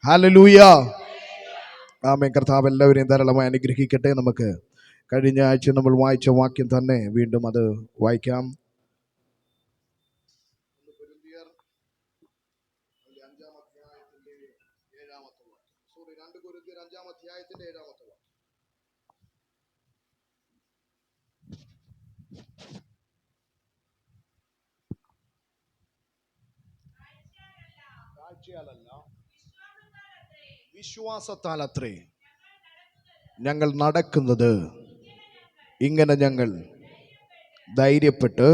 Hallelujah. ആമേൻ. കർത്താവ് എല്ലാവരെയും ധാരാളമായി അനുഗ്രഹിക്കട്ടെ. നമുക്ക് കഴിഞ്ഞ ആഴ്ച നമ്മൾ വായിച്ച വാക്യം തന്നെ വീണ്ടും അത് വായിക്കാം. വിശ്വാസത്താലത്രേ ഞങ്ങൾ നടക്കുന്നത്. ഇങ്ങനെ ഞങ്ങൾ ധൈര്യപ്പെട്ട്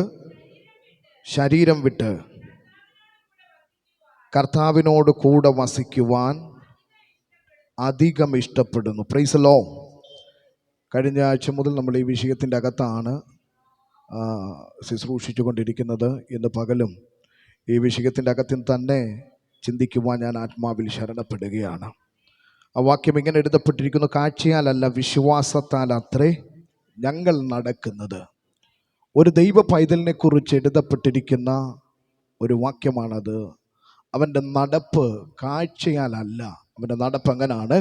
ശരീരം വിട്ട് കർത്താവിനോട് കൂടെ വസിക്കുവാൻ അധികം ഇഷ്ടപ്പെടുന്നു. Praise the Lord. കഴിഞ്ഞ ആഴ്ച മുതൽ നമ്മൾ ഈ വിഷയത്തിൻ്റെ അകത്താണ് ശുശ്രൂഷിച്ചു കൊണ്ടിരിക്കുന്നത്. ഇന്ന് പകലും ഈ വിഷയത്തിൻ്റെ അകത്തിൽ തന്നെ ചിന്തിക്കുവാൻ ഞാൻ ആത്മാവിൽ ശരണപ്പെടുകയാണ്. ആ വാക്യം ഇങ്ങനെ എഴുതപ്പെട്ടിരിക്കുന്നു: കാഴ്ചയാലല്ല വിശ്വാസത്താൽ അത്രേ ഞങ്ങൾ നടക്കുന്നത്. ഒരു ദൈവ പൈതലിനെ കുറിച്ച് എഴുതപ്പെട്ടിരിക്കുന്ന ഒരു വാക്യമാണത്. അവൻ്റെ നടപ്പ് കാഴ്ചയാലല്ല, അവൻ്റെ നടപ്പ് എങ്ങനെയാണ്?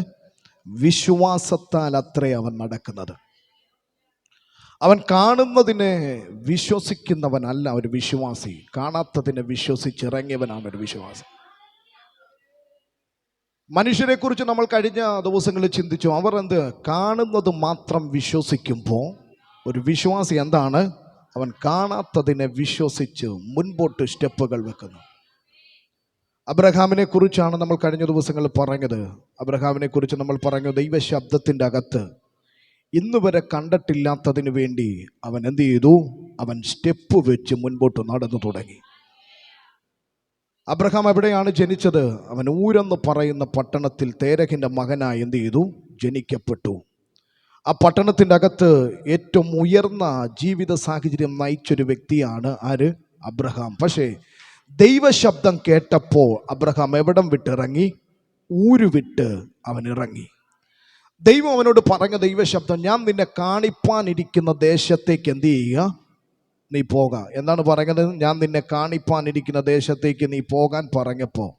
വിശ്വാസത്താൽ അത്രേ അവൻ നടക്കുന്നത്. അവൻ കാണുന്നതിനെ വിശ്വസിക്കുന്നവനല്ല ഒരു വിശ്വാസി, കാണാത്തതിനെ വിശ്വസിച്ചിറങ്ങിയവനാണ് ഒരു വിശ്വാസി. മനുഷ്യരെ കുറിച്ച് നമ്മൾ കഴിഞ്ഞ ദിവസങ്ങളിൽ ചിന്തിച്ചു. അവർ കാണുന്നത് മാത്രം വിശ്വസിക്കുമ്പോൾ ഒരു വിശ്വാസി എന്താണ്? അവൻ കാണാത്തതിനെ വിശ്വസിച്ച് മുൻപോട്ട് സ്റ്റെപ്പുകൾ വെക്കുന്നു. അബ്രഹാമിനെ കുറിച്ചാണ് നമ്മൾ കഴിഞ്ഞ ദിവസങ്ങളിൽ പറഞ്ഞത്. അബ്രഹാമിനെ കുറിച്ച് നമ്മൾ പറഞ്ഞു, ദൈവശബ്ദത്തിൻ്റെ അകത്ത് ഇന്ന് വരെ കണ്ടിട്ടില്ലാത്തതിന് വേണ്ടി അവൻ എന്ത് ചെയ്തു? അവൻ സ്റ്റെപ്പ് വെച്ച് മുൻപോട്ട് നടന്നു തുടങ്ങി. അബ്രഹാം എവിടെയാണ് ജനിച്ചത്? അവൻ ഊരെന്ന് പറയുന്ന പട്ടണത്തിൽ തേരഹിൻ്റെ മകനായി എന്ത് ചെയ്തു? ജനിക്കപ്പെട്ടു. ആ പട്ടണത്തിൻ്റെ അകത്ത് ഏറ്റവും ഉയർന്ന ജീവിത സാഹചര്യം നയിച്ചൊരു വ്യക്തിയാണ് ആര്? അബ്രഹാം. പക്ഷേ ദൈവശബ്ദം കേട്ടപ്പോൾ അബ്രഹാം എവിടം വിട്ടിറങ്ങി? ഊര് വിട്ട് അവൻ ഇറങ്ങി. ദൈവം അവനോട് പറഞ്ഞ ദൈവശബ്ദം, ഞാൻ നിന്നെ കാണിപ്പാനിരിക്കുന്ന ദേശത്തേക്ക് എന്ത് ചെയ്യുക? നീ പോക. എന്താണ് പറഞ്ഞത്? ഞാൻ നിന്നെ കാണിപ്പാനിരിക്കുന്ന ദേശത്തേക്ക് നീ പോകാൻ പറഞ്ഞപ്പോൾ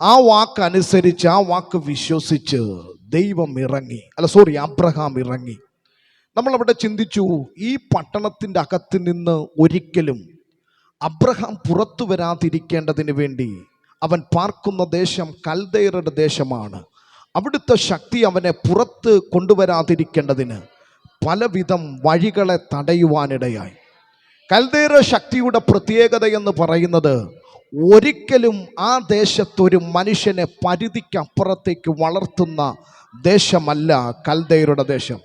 ആ വാക്കനുസരിച്ച്, ആ വാക്ക് വിശ്വസിച്ച് ദൈവം ഇറങ്ങി. അബ്രഹാം ഇറങ്ങി. നമ്മളവിടെ ചിന്തിച്ചു, ഈ പട്ടണത്തിൻ്റെ അകത്ത് നിന്ന് ഒരിക്കലും അബ്രഹാം പുറത്തു വരാതിരിക്കേണ്ടതിന് വേണ്ടി അവൻ പാർക്കുന്ന ദേശം കൽദയരുടെ ദേശമാണ്. അവിടുത്തെ ശക്തി അവനെ പുറത്ത് കൊണ്ടുവരാതിരിക്കേണ്ടതിന് പലവിധം വഴികളെ തടയുവാനിടയായി. കൽദയർ ശക്തിയുടെ പ്രത്യേകത എന്ന് പറയുന്നത്, ഒരിക്കലും ആ ദേശത്തൊരു മനുഷ്യനെ പരിധിക്കപ്പുറത്തേക്ക് വളർത്തുന്ന ദേശമല്ല കൽദയരുടെ ദേശം.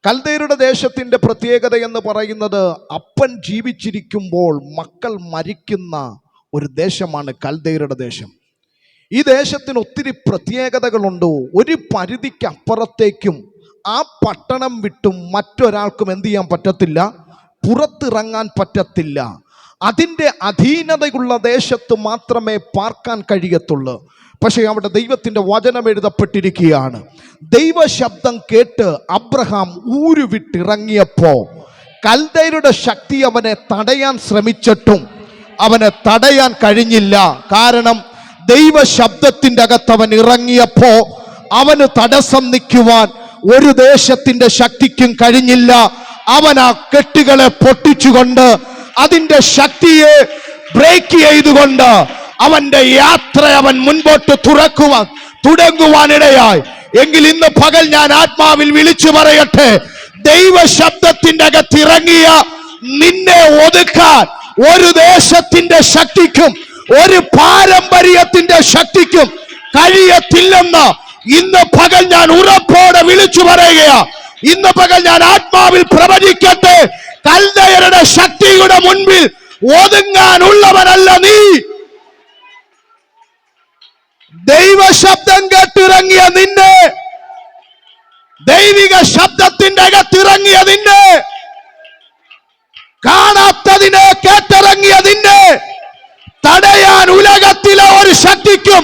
കൽദയരുടെ ദേശത്തിൻ്റെ പ്രത്യേകത എന്ന് പറയുന്നത്, അപ്പൻ ജീവിച്ചിരിക്കുമ്പോൾ മക്കൾ മരിക്കുന്ന ഒരു ദേശമാണ് കൽദയരുടെ ദേശം. ഈ ദേശത്തിന് ഒത്തിരി പ്രത്യേകതകളുണ്ട്. ഒരു പരിധിക്കപ്പുറത്തേക്കും ആ പട്ടണം വിട്ടും മറ്റൊരാൾക്കും എന്ത് ചെയ്യാൻ പറ്റത്തില്ല? പുറത്തിറങ്ങാൻ പറ്റത്തില്ല. അതിൻ്റെ അധീനതയുള്ള ദേശത്ത് മാത്രമേ പാർക്കാൻ കഴിയത്തുള്ളൂ. പക്ഷേ അവിടെ ദൈവത്തിൻ്റെ വചനം എഴുതപ്പെട്ടിരിക്കുകയാണ്. ദൈവശബ്ദം കേട്ട് അബ്രഹാം ഊരു വിട്ടിറങ്ങിയപ്പോൾ കൽദയരുടെ ശക്തി അവനെ തടയാൻ ശ്രമിച്ചിട്ടും അവനെ തടയാൻ കഴിഞ്ഞില്ല. കാരണം ദൈവശബ്ദത്തിൻ്റെ അകത്ത് അവൻ ഇറങ്ങിയപ്പോൾ അവന് തടസ്സം നിൽക്കുവാൻ ഒരു ദേശത്തിൻ്റെ ശക്തിക്കും കഴിഞ്ഞില്ല. അവൻ ആ കെട്ടുകളെ പൊട്ടിച്ചുകൊണ്ട് അതിൻ്റെ ശക്തിയെ ബ്രേക്ക് ചെയ്തുകൊണ്ട് അവന്റെ യാത്ര അവൻ മുൻപോട്ട് തുടങ്ങുവാനിടയായി. എങ്കിൽ ഇന്ന് പകൽ ഞാൻ ആത്മാവിൽ വിളിച്ചു പറയട്ടെ, ദൈവശബ്ദത്തിൻ്റെ അകത്തിറങ്ങിയ നിന്നെ ഒതുക്കാൻ ഒരു ദേശത്തിന്റെ ശക്തിക്കും ഒരു പാരമ്പര്യത്തിന്റെ ശക്തിക്കും കഴിയത്തില്ലെന്ന് ഇന്ന് പകൽ ഞാൻ ഉറപ്പോടെ വിളിച്ചു പറയുക. ഇന്ന് പകൽ ഞാൻ ആത്മാവിൽ പ്രവചിക്കട്ടെ, കൽദയരുടെ ശക്തിയുടെ മുൻപിൽ ഒതുങ്ങാനുള്ളവനല്ല നീ. ദൈവശബ്ദം കേട്ടിറങ്ങിയ നിന്നെ, ദൈവിക ശബ്ദത്തിന്റെ അകത്തിറങ്ങിയ നിന്നെ, കാണാത്തതിനെ കേട്ടിറങ്ങിയ നിന്നെ തടയാൻ ഉലകത്തിലെ ഒരു ശക്തിക്കും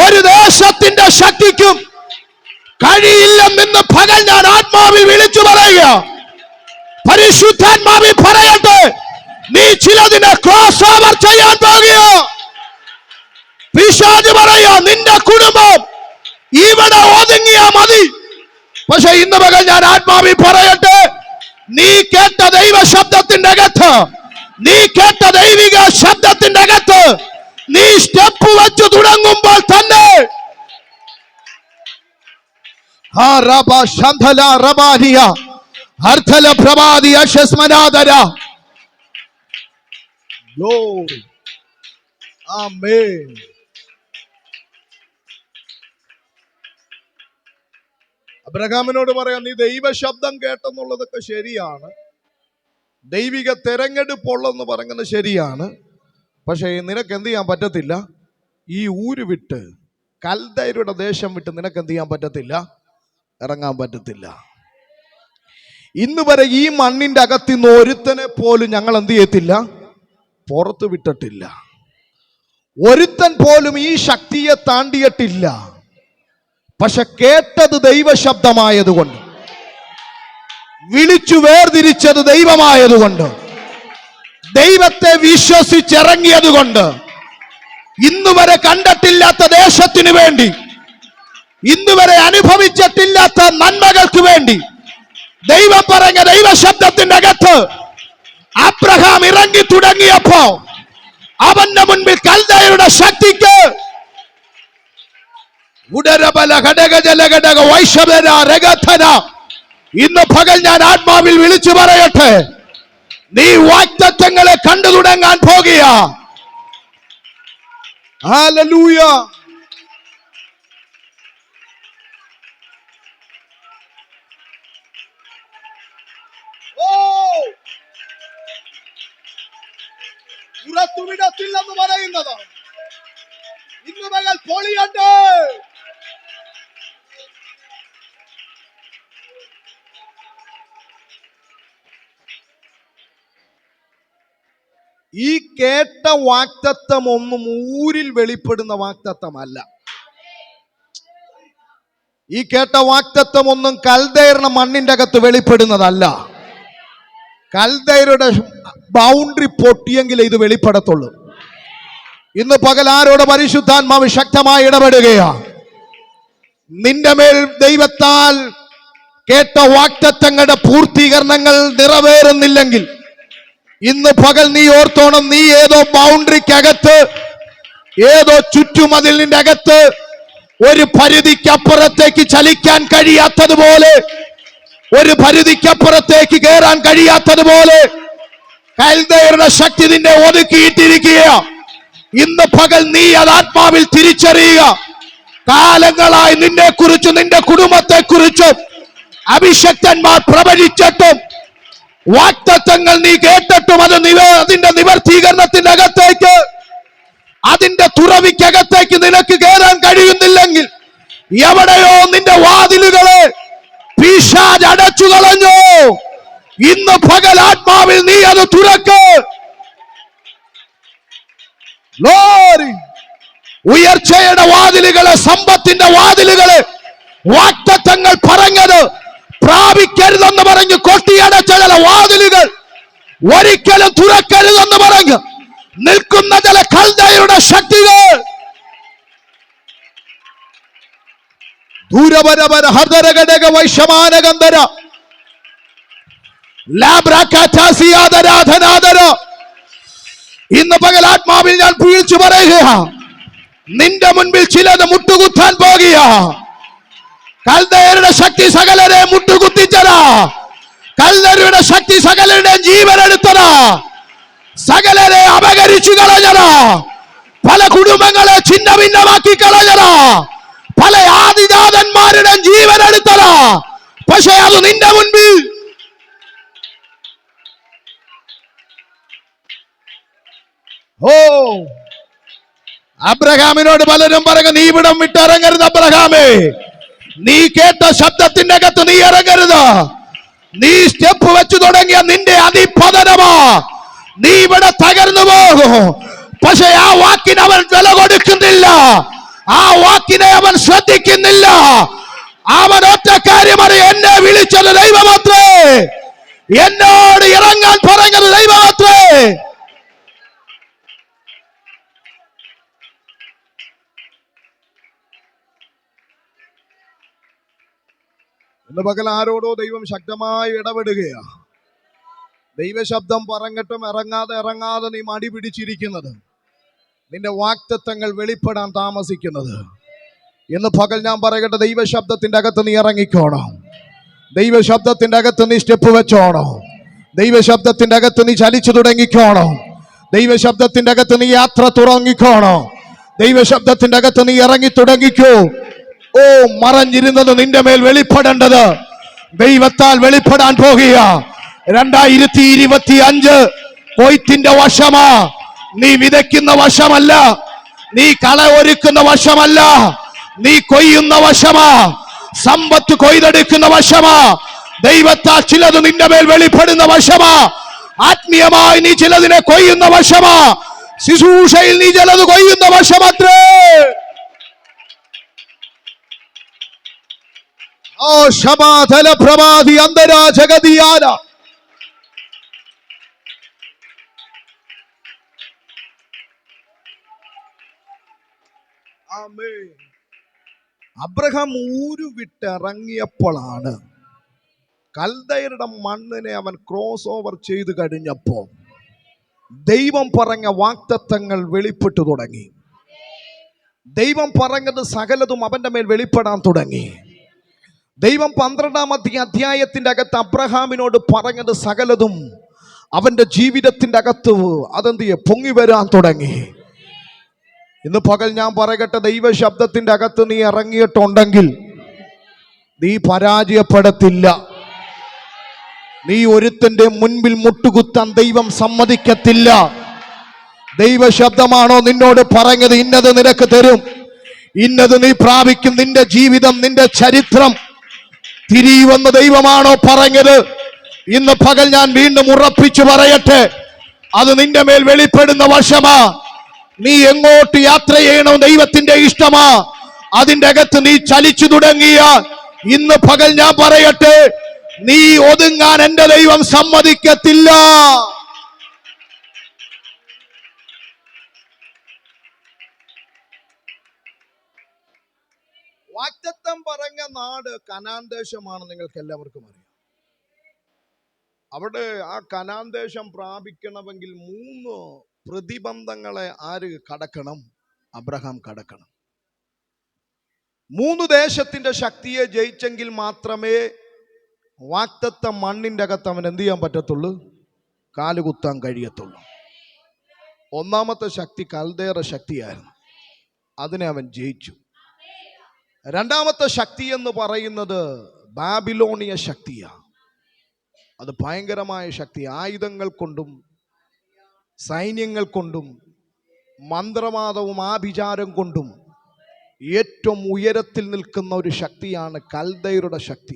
ഒരു ദേശത്തിന്റെ ശക്തിക്കും കഴിയില്ലെന്ന് പകൽ ഞാൻ ആത്മാവിൽ വിളിച്ചു പറയുക. പരിശുദ്ധാത്മാവിൽ പറയട്ടെ, നീ ചിലതിനെ ക്രോസ് ഓവർ ചെയ്യാൻ പോകുക. പിശാച് പറയാ നിന്റെ കുടുംബം ഇവിടെ ഒതുങ്ങിയാ മതി. പക്ഷെ ഇന്ന് പകൽ ഞാൻ ആത്മാവിൽ പറയട്ടെ, നീ കേട്ട ദൈവ ശബ്ദത്തിന്റെ അകത്ത്, നീ കേട്ട ദൈവിക ശബ്ദത്തിന്റെ അകത്ത് നീ സ്റ്റെപ്പ് വെച്ച് തുടങ്ങുമ്പോൾ തന്നെ അബ്രഹാമിനോട് പറയാം, നീ ദൈവ ശബ്ദം കേട്ടെന്നുള്ളതൊക്കെ ശരിയാണ്, ദൈവിക തെരഞ്ഞെടുപ്പുള്ളെന്ന് പറയുന്നത് ശരിയാണ്. പക്ഷേ നിനക്ക് എന്ത് ചെയ്യാൻ പറ്റത്തില്ല? ഈ ഊര് വിട്ട്, കൽദയരുടെ ദേശം വിട്ട് നിനക്ക് എന്ത് ചെയ്യാൻ പറ്റത്തില്ല? ഇറങ്ങാൻ പറ്റത്തില്ല. ഇന്ന് വരെ ഈ മണ്ണിന്റെ അകത്ത് നിന്ന് ഒരുത്തനെ പോലും ഞങ്ങൾ എന്ത് ചെയ്യത്തില്ല? പുറത്തു വിട്ടിട്ടില്ല. ഒരുത്തൻ പോലും ഈ ശക്തിയെ താണ്ടിയിട്ടില്ല. പക്ഷെ കേട്ടത് ദൈവശബ്ദമായതുകൊണ്ട്, വിളിച്ചു വേർതിരിച്ചത് ദൈവമായതുകൊണ്ട്, ദൈവത്തെ വിശ്വസിച്ചിറങ്ങിയത് കൊണ്ട് ഇന്നുവരെ കണ്ടിട്ടില്ലാത്ത ദേശത്തിന് വേണ്ടി, ഇന്നുവരെ അനുഭവിച്ചിട്ടില്ലാത്ത നന്മകൾക്ക് വേണ്ടി ദൈവം പറഞ്ഞ ദൈവശബ്ദത്തിന്റെ അകത്ത് അബ്രഹാം ഇറങ്ങി തുടങ്ങിയപ്പോ അവന്റെ മുൻപിൽ കൽദയരുടെ ശക്തിക്ക് ഇന്ന് പകൽ ഞാൻ ആത്മാവിൽ വിളിച്ചു പറയട്ടെ, നീ വാഗ്ദത്തങ്ങളെ കണ്ടു തുടങ്ങാൻ പോകുക. ഹല്ലേലൂയ. പുറത്തുവിടത്തില്ലെന്ന് പറയുന്നത് ഇന്ന് പകൽ പൊളിയട്ടെ. ഈ കേട്ട വാഗ്ദത്തം ഒന്നും ഊരിൽ വെളിപ്പെടുന്ന വാഗ്ദത്തമല്ല. ഈ കേട്ട വാഗ്ദത്തം ഒന്നും കൽദയരുടെ മണ്ണിന്റെ അകത്ത് വെളിപ്പെടുന്നതല്ല. കൽദയരുടെ ബൗണ്ടറി പൊട്ടിയെങ്കിലേ ഇത് വെളിപ്പെടത്തുള്ളൂ. ഇന്ന് പകൽ ആരോട് പരിശുദ്ധാത്മാവ് ശക്തമായി ഇടപെടുകയാ. നിന്റെ മേൽ ദൈവത്താൽ കേട്ട വാഗ്ദത്തങ്ങളുടെ പൂർത്തീകരണങ്ങൾ നിറവേറുന്നില്ലെങ്കിൽ ഇന്ന് പകൽ നീ ഓർത്തോണം, നീ ഏതോ ബൗണ്ടറിക്കകത്ത്, ഏതോ ചുറ്റുമതിലിന്റെ അകത്ത് ഒരു പരിധിക്കപ്പുറത്തേക്ക് ചലിക്കാൻ കഴിയാത്തതുപോലെ, ഒരു പരിധിക്കപ്പുറത്തേക്ക് കയറാൻ കഴിയാത്തതുപോലെ കൽദയരുടെ ശക്തി നിന്നെ ഒതുക്കിയിട്ടിരിക്കുക. ഇന്ന് പകൽ നീ അത് ആത്മാവിൽ തിരിച്ചറിയുക. കാലങ്ങളായി നിന്നെ കുറിച്ചും നിന്റെ കുടുംബത്തെ കുറിച്ചും അഭിഷക്തന്മാർ പ്രവചിച്ചിട്ടും വാഗ്ദത്തങ്ങൾ നീ കേട്ടിട്ടും അതിന്റെ നിവർത്തീകരണത്തിന്റെ അകത്തേക്ക്, അതിന്റെ തുറവിക്കകത്തേക്ക് നിനക്ക് കയറാൻ കഴിയുന്നില്ലെങ്കിൽ എവിടെയോ നിന്റെ വാതിലുകളെ പിശാച് അടച്ചു കളഞ്ഞു. ഇന്ന് പകൽ ആത്മാവിൽ നീ അത് തുറക്ക്. ഉയർച്ചയുടെ വാതിലുകളെ, സമ്പത്തിന്റെ വാതിലുകളെ, വാഗ്ദത്തങ്ങൾ പറഞ്ഞത് പ്രാപിക്കരുതെന്ന് പറഞ്ഞ് കൊട്ടിയടച്ച ചില വാതിലുകൾ ഒരിക്കലും തുറക്കരുതെന്ന് പറഞ്ഞ് നിൽക്കുന്ന ചില കൽദയരുടെ ശക്തികൾ ദൂരപരപര ഹർദരഘടക വൈഷമാനഗന്ധര ലാബ്രാകാഥാസിയാദരാധനാദര ഇന്ന് പകൽ ആത്മാവിൽ ഞാൻ വീഴ്ച പറയുക. നിന്റെ മുൻപിൽ ചിലത് മുട്ടുകുത്താൻ പോകുക. കൽദയരുടെ ശക്തി സകലരെ മുട്ടുകുത്തിച്ചതാ. കൽദയരുടെ ശക്തി സകലരുടെ ജീവൻ എടുത്തതാ. സകലരെ അപകരിച്ചു കളഞ്ഞതാ. പല കുടുംബങ്ങളെ ഛിന്ന ഭിന്നമാക്കി കളഞ്ഞതാ. പല ആദിജാതന്മാരുടെ ജീവൻ എടുത്തതാ. പക്ഷെ അത് നിന്റെ മുൻപിൽ അബ്രഹാമിനോട് പലരും പറഞ്ഞു, നീ ഇവിടം വിട്ടിറങ്ങരുത് അബ്രഹാമേ, നീ കേട്ട ശബ്ദത്തിന്റെ അകത്ത് നീ ഇറങ്ങരുത്. നീ സ്റ്റെപ്പ് വെച്ചു തുടങ്ങിയ നിന്റെ അതിപതനമാ. നീ ഇവിടെ തകർന്നു പോകും. പക്ഷെ ആ വാക്കിന് അവൻ വില കൊടുക്കുന്നില്ല. ആ വാക്കിനെ അവൻ ശ്രദ്ധിക്കുന്നില്ല. അവൻ ഒറ്റ കാര്യം അറിയാം, എന്നെ വിളിച്ചത് ദൈവമത്രേ, എന്നോട് ഇറങ്ങാൻ പറഞ്ഞത് ദൈവമത്രേ. ഇന്ന് പകൽ ആരോടോ ദൈവം ശക്തമായി ഇടപെടുകയാ. ദൈവശബ്ദം പറഞ്ഞിട്ടും ഇറങ്ങാതെ നീ മടി പിടിച്ചിരിക്കുന്നത്, നിന്റെ വാക്തത്വങ്ങൾ വെളിപ്പെടാൻ താമസിക്കുന്നത്, ഇന്ന് പകൽ ഞാൻ പറയട്ടെ, ദൈവശബ്ദത്തിന്റെ അകത്ത് നീ ഇറങ്ങിക്കോണം. ദൈവശബ്ദത്തിന്റെ അകത്ത് നീ സ്റ്റെപ്പ് വെച്ചോണം. ദൈവശബ്ദത്തിന്റെ അകത്ത് നീ ചലിച്ചു തുടങ്ങിക്കോണം. ദൈവശബ്ദത്തിന്റെ അകത്ത് നീ യാത്ര തുടങ്ങിക്കോണം. ദൈവശബ്ദത്തിന്റെ അകത്ത് നീ ഇറങ്ങി തുടങ്ങിക്കോ. ഓ, മറഞ്ഞിരുന്നത് നിന്റെ മേൽ വെളിപ്പെടേണ്ടത് ദൈവത്താൽ വെളിപ്പെടാൻ പോകുക. 2025 കൊയ്ത്തിന്റെ വർഷമാ. നീ വിതയ്ക്കുന്ന വർഷമല്ല, നീ കള ഒരുക്കുന്ന വർഷമല്ല, നീ കൊയ്യുന്ന വർഷമാ. സമ്പത്ത് കൊയ്തെടുക്കുന്ന വർഷമാ. ദൈവത്താൽ ചിലത് നിന്റെ മേൽ വെളിപ്പെടുന്ന വർഷമാ. ആത്മീയമായി നീ ചിലതിനെ കൊയ്യുന്ന വർഷമാ. ശുശ്രൂഷയിൽ നീ ചിലത് കൊയ്യുന്ന വർഷമത്രേ. ഓ ശബാധല പ്രഭാതി അന്തരാ ജഗതിയാല. അബ്രഹാം ഊരു വിട്ടിറങ്ങിയപ്പോഴാണ് കൽദയരുടെ മണ്ണിനെ അവൻ ക്രോസ് ഓവർ ചെയ്തു കഴിഞ്ഞപ്പോ ദൈവം പറഞ്ഞ വാഗ്ദത്തങ്ങൾ വെളിപ്പെട്ടു തുടങ്ങി. ദൈവം പറഞ്ഞത് സകലതും അവന്റെ മേൽ വെളിപ്പെടാൻ തുടങ്ങി. ദൈവം 12-ാമത്തെ അധ്യായത്തിന്റെ അകത്ത് അബ്രഹാമിനോട് പറഞ്ഞത് സകലതും അവന്റെ ജീവിതത്തിന്റെ അകത്ത് അതെന്ത് പൊങ്ങി വരാൻ തുടങ്ങി. ഇന്ന് പകൽ ഞാൻ പറയട്ടെ, ദൈവശബ്ദത്തിന്റെ അകത്ത് നീ ഇറങ്ങിയിട്ടുണ്ടെങ്കിൽ നീ പരാജയപ്പെടത്തില്ല. നീ ഒരുത്തന്റെ മുൻപിൽ മുട്ടുകുത്താൻ ദൈവം സമ്മതിക്കത്തില്ല. ദൈവശബ്ദമാണോ നിന്നോട് പറഞ്ഞത് ഇന്നത് നിനക്ക് തരും, ഇന്നത് നീ പ്രാപിക്കും, നിന്റെ ജീവിതം, നിന്റെ ചരിത്രം തിരിയുമെന്ന് ദൈവമാണോ പറഞ്ഞത്? ഇന്ന് പകൽ ഞാൻ വീണ്ടും ഉറപ്പിച്ചു പറയട്ടെ, അത് നിന്റെ മേൽ വെളിപ്പെടുന്ന വർഷമാ. നീ എങ്ങോട്ട് യാത്ര ചെയ്യണം ദൈവത്തിന്റെ ഇഷ്ടമാ. അതിന്റെ അകത്ത് നീ ചലിച്ചു തുടങ്ങിയ ഇന്ന് പകൽ ഞാൻ പറയട്ടെ, നീ ഒതുങ്ങാൻ എന്റെ ദൈവം സമ്മതിക്കത്തില്ല. വാഗ്ദത്തം പറഞ്ഞ നാട് കനാൻ ദേശമാണ്. നിങ്ങൾക്ക് എല്ലാവർക്കും അറിയാം. അവിടെ ആ കനാൻ ദേശം പ്രാപിക്കണമെങ്കിൽ 3 പ്രതിബന്ധങ്ങളെ ആര് കടക്കണം? അബ്രഹാം കടക്കണം. 3 ദേശത്തിന്റെ ശക്തിയെ ജയിച്ചെങ്കിൽ മാത്രമേ വാഗ്ദത്ത മണ്ണിന്റെ അകത്ത് അവൻ എന്ത് ചെയ്യാൻ പറ്റത്തുള്ളൂ? കാലുകുത്താൻ കഴിയത്തുള്ളൂ. 1-ാമത്തെ ശക്തി കൽദയരുടെ ശക്തിയായിരുന്നു, അതിനെ അവൻ ജയിച്ചു. 2-ാമത്തെ ശക്തി എന്ന് പറയുന്നത് ബാബിലോണിയ ശക്തിയാ. അത് ഭയങ്കരമായ ശക്തി. ആയുധങ്ങൾ കൊണ്ടും സൈന്യങ്ങൾ കൊണ്ടും മന്ത്രവാദവും ആഭിചാരം കൊണ്ടും ഏറ്റവും ഉയരത്തിൽ നിൽക്കുന്ന ഒരു ശക്തിയാണ് കൽദയരുടെ ശക്തി.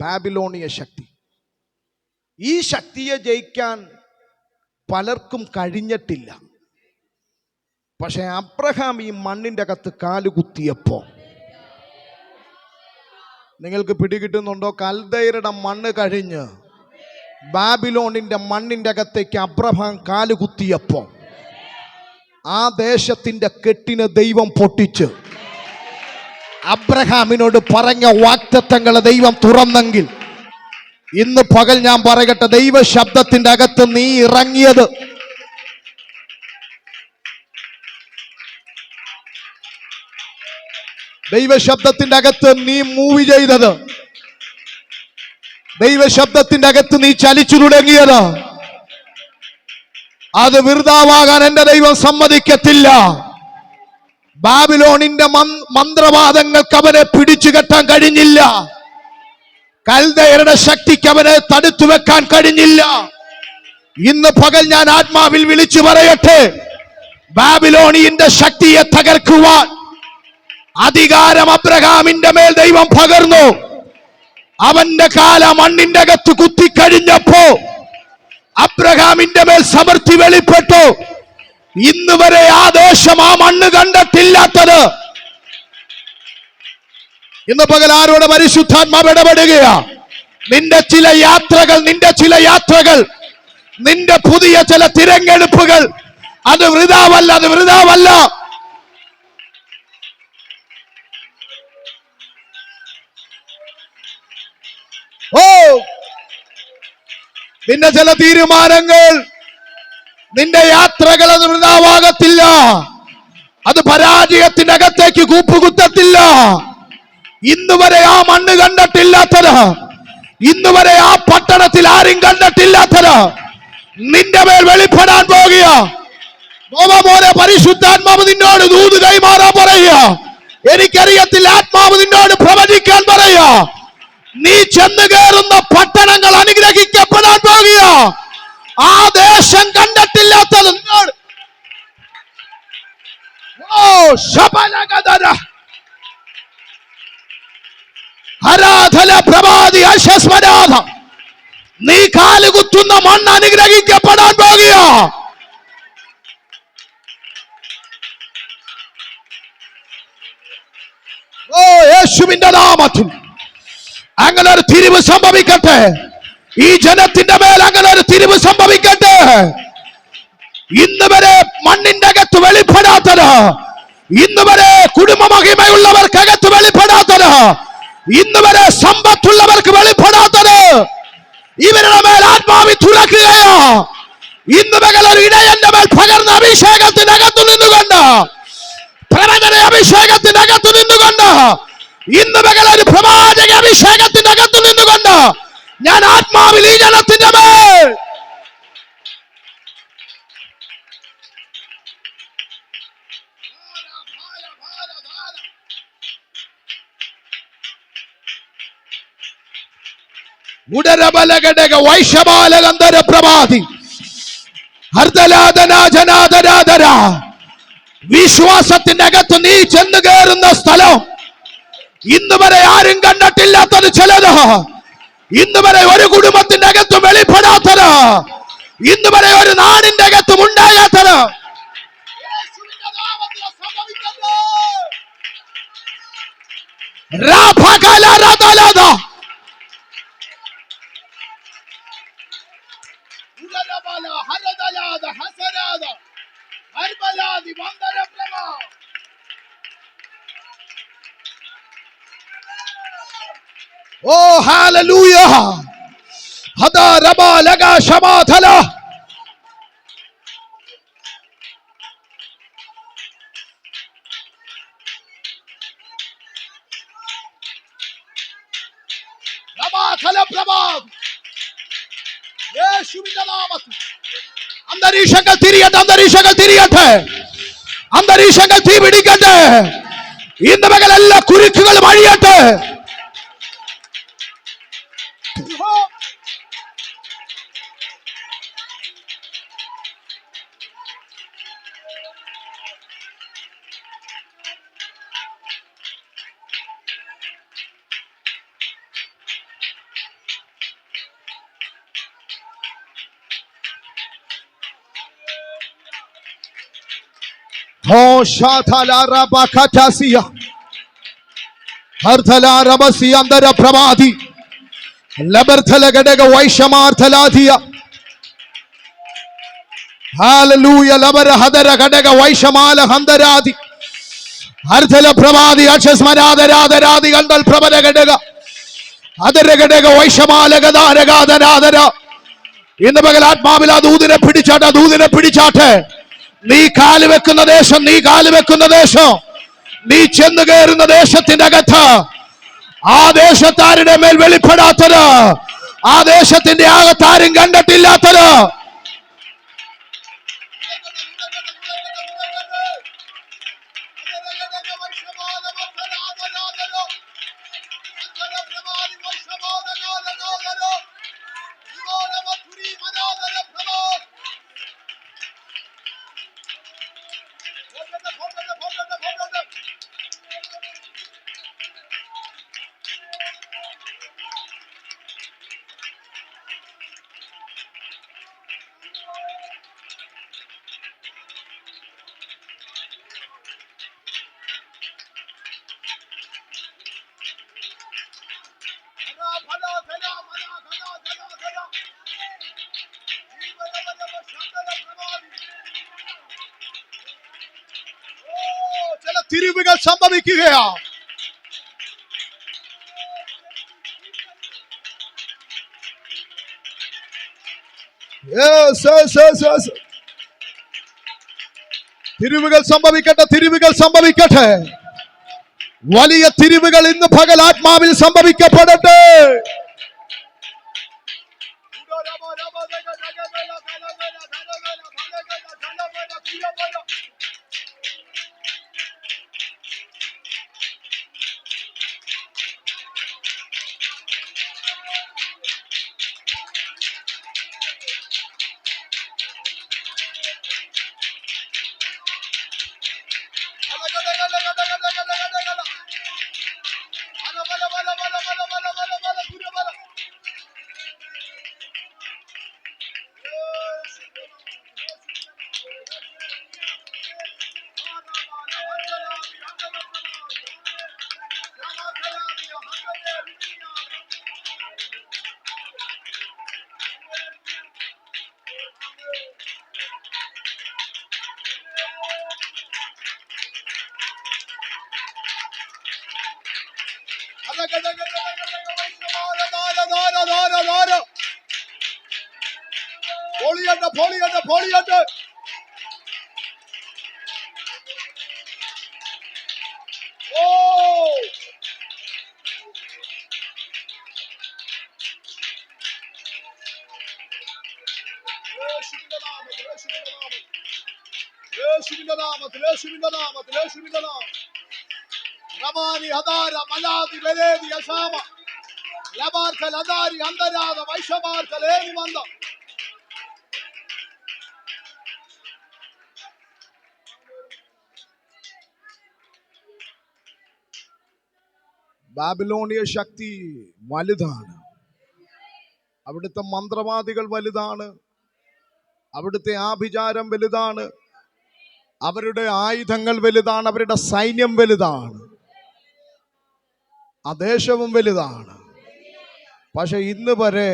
ബാബിലോണിയ ശക്തി. ഈ ശക്തിയെ ജയിക്കാൻ പലർക്കും കഴിഞ്ഞിട്ടില്ല. പക്ഷെ അബ്രഹാം ഈ മണ്ണിന്റെ അകത്ത് കാലുകുത്തിയപ്പോ, നിങ്ങൾക്ക് പിടികിട്ടുന്നുണ്ടോ? കൽദയരുടെ മണ്ണ് കഴിഞ്ഞ് ബാബിലോണിന്റെ മണ്ണിന്റെ അകത്തേക്ക് അബ്രഹാം കാലുകുത്തിയപ്പോ ആ ദേശത്തിന്റെ കെട്ടിന് ദൈവം പൊട്ടിച്ച് അബ്രഹാമിനോട് പറഞ്ഞ വാഗ്ദത്തങ്ങളെ ദൈവം തുറന്നെങ്കിൽ ഇന്ന് പകൽ ഞാൻ പറയട്ടെ, ദൈവ ശബ്ദത്തിന്റെ അകത്ത് നീ ഇറങ്ങിയത്, ദൈവശബ്ദത്തിന്റെ അകത്ത് നീ മൂവ് ചെയ്തത്, ദൈവശബ്ദത്തിന്റെ അകത്ത് നീ ചലിച്ചു തുടങ്ങിയത്, അത് വെറുതാവാകാൻ എന്റെ ദൈവം സമ്മതിക്കത്തില്ല. ബാബിലോണിന്റെ മന്ത്രവാദങ്ങൾക്ക് അവനെ പിടിച്ചു കെട്ടാൻ കഴിഞ്ഞില്ല. കൽദയരുടെ ശക്തിക്ക് അവനെ തടുത്തു വെക്കാൻ കഴിഞ്ഞില്ല. ഇന്ന് പകൽ ഞാൻ ആത്മാവിൽ വിളിച്ചു പറയട്ടെ, ബാബിലോണിന്റെ ശക്തിയെ തകർക്കുവാൻ അധികാരം അബ്രഹാമിന്റെ മേൽ ദൈവം പകർന്നു. അവന്റെ കാല മണ്ണിന്റെ അകത്ത് കുത്തിക്കഴിഞ്ഞപ്പോ അബ്രഹാമിന്റെ മേൽ സമൃദ്ധി വെളിപ്പെട്ടു. ഇന്ന് വരെ ആ ദേശം, ആ മണ്ണ് കണ്ടിട്ടില്ലാത്തത്. ഇന്ന് പകൽ ആരോട് പരിശുദ്ധാത്മാവ് ഇടപെടുകയാ? നിന്റെ ചില യാത്രകൾ, നിന്റെ പുതിയ ചില തിരഞ്ഞെടുപ്പുകൾ, അത് വൃഥാവല്ല. നിന്റെ ചില തീരുമാനങ്ങൾ, നിന്റെ യാത്രകൾ അത് വൃഥാവാകത്തില്ല. അത് പരാജയത്തിന്റെ അകത്തേക്ക് കൂപ്പുകുത്തത്തില്ല. ഇന്നുവരെ ആ മണ്ണ് കണ്ടിട്ടില്ലാത്തത്, ഇന്നുവരെ ആ പട്ടണത്തിൽ ആരും കണ്ടിട്ടില്ലാത്തത് നിന്റെ മേൽ വെളിപ്പെടാൻ പോകുക. മോനെ, പരിശുദ്ധാത്മാവ് നിന്നോട് ദൂത് കൈമാറാൻ പറയുക. എനിക്കറിയത്തില്ല, ആത്മാവ് നിന്നോട് പ്രവചിക്കാൻ പറയുക. നീ ചെന്ന് കയറുന്ന പട്ടണങ്ങൾ അനുഗ്രഹിക്കപ്പെടാൻ പോകുക. ആ ദേശം കണ്ടിട്ടില്ലാത്തത് നിന്നോട്. ഓ ശബലഗദര ആരാധന പ്രഭാതി അശസ്മരാധ. നീ കാലുകുത്തുന്ന മണ്ണ് അനുഗ്രഹിക്കപ്പെടാൻ പോകുക. ഓ യേശുവിന്റെ നാമത്തിൽ അങ്ങനെ ഒരു തിരിവ് സംഭവിക്കട്ടെ. ഈ ജനത്തിന്റെ മേൽ അങ്ങനെ ഒരു തിരിവ് സംഭവിക്കട്ടെ. ഇന്ന് വരെ മണ്ണിന്റെ അകത്ത് വെളിപ്പെടാത്തത്, ഇന്ന് വരെ കുടുംബ മഹിമയുള്ളവർക്കകത്ത് വെളിപ്പെടാത്തത്, ഇന്ന് വരെ സമ്പത്തുള്ളവർക്ക് വെളിപ്പെടാത്തത് ഇവരുടെ മേൽ ആത്മാവി തുറക്കുകയോ. ഇന്ന് പകൽ ഒരു ഇടയന്റെ മേൽ പകർന്ന അഭിഷേകത്തിനകത്തു നിന്നുകൊണ്ട്, പ്രവചന അഭിഷേകത്തിനകത്തു നിന്നുകൊണ്ട്, ഇന്ന് പകൽ ഒരു പ്രവാചക അഭിഷേകത്തിനകത്തു നിന്നുകൊണ്ട് ഞാൻ ആത്മാവിൽ ഈ ജനത്തിന്റെ മേൽ ഉടരബലഘടക വൈഷമാലകന്ധര പ്രഭാതി ഹർദലാദനാജനാദരാദര. വിശ്വാസത്തിന്റെ അകത്ത് നീ ചെന്ന് കയറുന്ന സ്ഥലം ഇന്ന് വരെ ആരും കണ്ടിട്ടില്ലാത്തത് ചിലത്, ഇന്ന് വരെ ഒരു കുടുംബത്തിന്റെ അകത്തും വെളിപ്പെടാത്തത്, ഇന്ന് വരെ ഒരു നാടിന്റെ അകത്തും ഉണ്ടാകാത്തത് ഓ ഹല്ലേലൂയ. ഹദാ റബ ലഗ ശമാതല. അന്തരീക്ഷങ്ങൾ തിരിയട്ടെ, അന്തരീക്ഷങ്ങൾ തിരിയട്ടെ, അന്തരീക്ഷങ്ങൾ തീ പിടിക്കട്ടെ. ഇന്ന് പകൽ എല്ലാ കുരുക്കുകളും അഴിയട്ടെ. Oh, Shatala Rabakatasia Harthala Rabasi Andara Prabhati Labarthala Gadega Vaishamarthalathia. Hallelujah. Labara Hadara Gadega Vaishamala Handaradi Harthala Prabhati Achasmanadara Gandal Prabhada Gadega Adara Gadega Vaishamala Gadara Gadara. In the Bagalat Babila Dudina Pidichata Dudina Pidichate. നീ കാല് വെക്കുന്ന ദേശം, നീ കാല് വെക്കുന്ന ദേശം, നീ ചെന്ന് കയറുന്ന ദേശത്തിന്റെ അകത്ത് ആ ദേശത്താരുടെ മേൽ വെളിപ്പെടാത്തത്, ആ ദേശത്തിന്റെ അകത്താരും കണ്ടിട്ടില്ലാത്തത് തിരിവുകൾ സംഭവിക്കുകയാ. Yes, yes, yes, yes. തിരിവുകൾ സംഭവിക്കട്ടെ, തിരിവുകൾ സംഭവിക്കട്ടെ. വലിയ തിരിവുകൾ ഇന്ന് പകൽ ആത്മാവിൽ സംഭവിക്കപ്പെടട്ടെ. ബാബിലോണിയ ശക്തി വലുതാണ്. അവിടുത്തെ മന്ത്രവാദികൾ വലുതാണ്. അവിടുത്തെ ആഭിചാരം വലുതാണ്. അവരുടെ ആയുധങ്ങൾ വലുതാണ്. അവരുടെ സൈന്യം വലുതാണ്. ആ ദേശവും വലുതാണ്. പക്ഷെ ഇന്ന് വരെ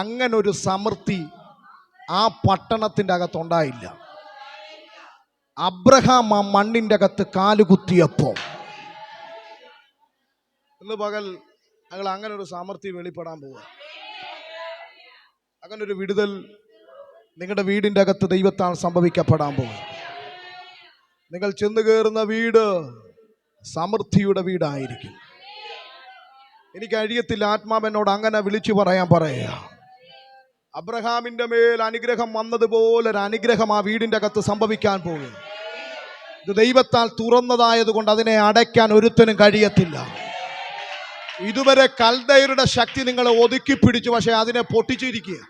അങ്ങനൊരു സമൃദ്ധി ആ പട്ടണത്തിൻ്റെ അകത്തുണ്ടായില്ല. അബ്രഹാം ആ മണ്ണിൻ്റെ അകത്ത് കാലുകുത്തിയപ്പോൾ ഇന്ന് പകൽ ഞങ്ങൾ അങ്ങനെ ഒരു സമൃദ്ധി വെളിപ്പെടാൻ പോവുക. അങ്ങനെ ഒരു വിടുതൽ നിങ്ങളുടെ വീടിൻ്റെ അകത്ത് ദൈവത്താൽ സംഭവിക്കപ്പെടാൻ പോകും. നിങ്ങൾ ചെന്ന് കയറുന്ന വീട് സമൃദ്ധിയുടെ വീടായിരിക്കും. എനിക്ക് കഴിയത്തില്ല, ആത്മാവെന്നോട് അങ്ങനെ വിളിച്ചു പറയുക. അബ്രഹാമിന്റെ മേൽ അനുഗ്രഹം വന്നതുപോലെ ഒരു അനുഗ്രഹം ആ വീടിൻ്റെ അകത്ത് സംഭവിക്കാൻ പോകും. ഇത് ദൈവത്താൽ തുറന്നതായതുകൊണ്ട് അതിനെ അടയ്ക്കാൻ ഒരുത്തനും കഴിയത്തില്ല. ഇതുവരെ കൽദയരുടെ ശക്തി നിങ്ങളെ ഒതുക്കി പിടിച്ചു, പക്ഷെ അതിനെ പൊട്ടിച്ചിരിക്കുക.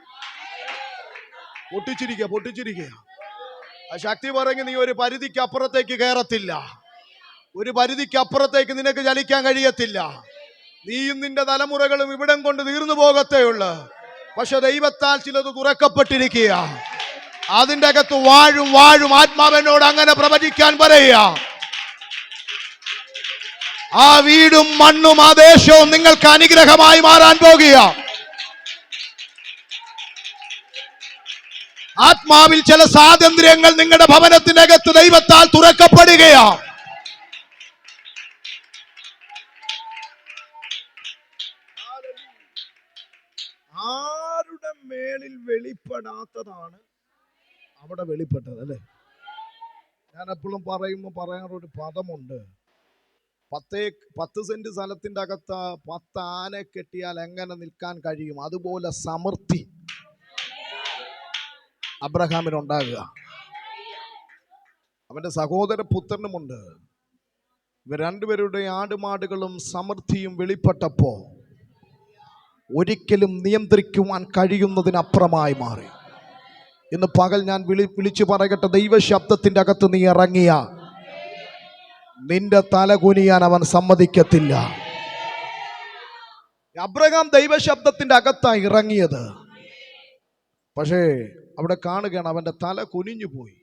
ആ ശക്തി പറഞ്ഞ് നീ ഒരു പരിധിക്ക് അപ്പുറത്തേക്ക് കയറത്തില്ല. ഒരു പരിധിക്ക് അപ്പുറത്തേക്ക് നിനക്ക് ചലിക്കാൻ കഴിയത്തില്ല. നീയും നിന്റെ തലമുറകളും ഇവിടം കൊണ്ട് തീർന്നു പോകത്തേ ഉള്ളു. പക്ഷെ ദൈവത്താൽ ചിലത് തുറക്കപ്പെട്ടിരിക്കുക. അതിൻ്റെ അകത്ത് വാഴും ആത്മാവെന്നോട് അങ്ങനെ പ്രവചിക്കാൻ പറയുക. ആ വീടും മണ്ണും ആ ദേശവും നിങ്ങൾക്ക് അനുഗ്രഹമായി മാറാൻ പോകുക. ആത്മാവിൽ ചില സ്വാതന്ത്ര്യങ്ങൾ നിങ്ങളുടെ ഭവനത്തിനകത്ത് ദൈവത്താൽ തുറക്കപ്പെടുകയാണ്. ആരുടെ മേളിൽ വെളിപ്പെടാത്തതാണ് അവിടെ വെളിപ്പെട്ടത്, അല്ലേ? ഞാൻ എപ്പോഴും പറയാറൊരു പദമുണ്ട്, 10 സെന്റ് സ്ഥലത്തിൻ്റെ അകത്ത് 10 ആനെ കെട്ടിയാൽ എങ്ങനെ നിൽക്കാൻ കഴിയും? അതുപോലെ സമൃദ്ധി അബ്രഹാമിനുണ്ടാകുക. അവന്റെ സഹോദര പുത്രനുമുണ്ട്. ഇവർ രണ്ടുപേരുടെ ആടുമാടുകളും സമൃദ്ധിയും വെളിപ്പെട്ടപ്പോ ഒരിക്കലും നിയന്ത്രിക്കുവാൻ കഴിയുന്നതിനപ്പുറമായി മാറി. ഇന്ന് പകൽ ഞാൻ വിളിച്ചു പറയട്ടെ, ദൈവശബ്ദത്തിൻ്റെ അകത്ത് നീ ഇറങ്ങിയ നിന്റെ തല കുനിയാൻ അവൻ സമ്മതിക്കത്തില്ല. അബ്രഹാം ദൈവശബ്ദത്തിൻ്റെ അകത്താണ് ഇറങ്ങിയത്. പക്ഷേ അവിടെ കാണുകയാണ് അവന്റെ തല കുനിഞ്ഞു പോയി.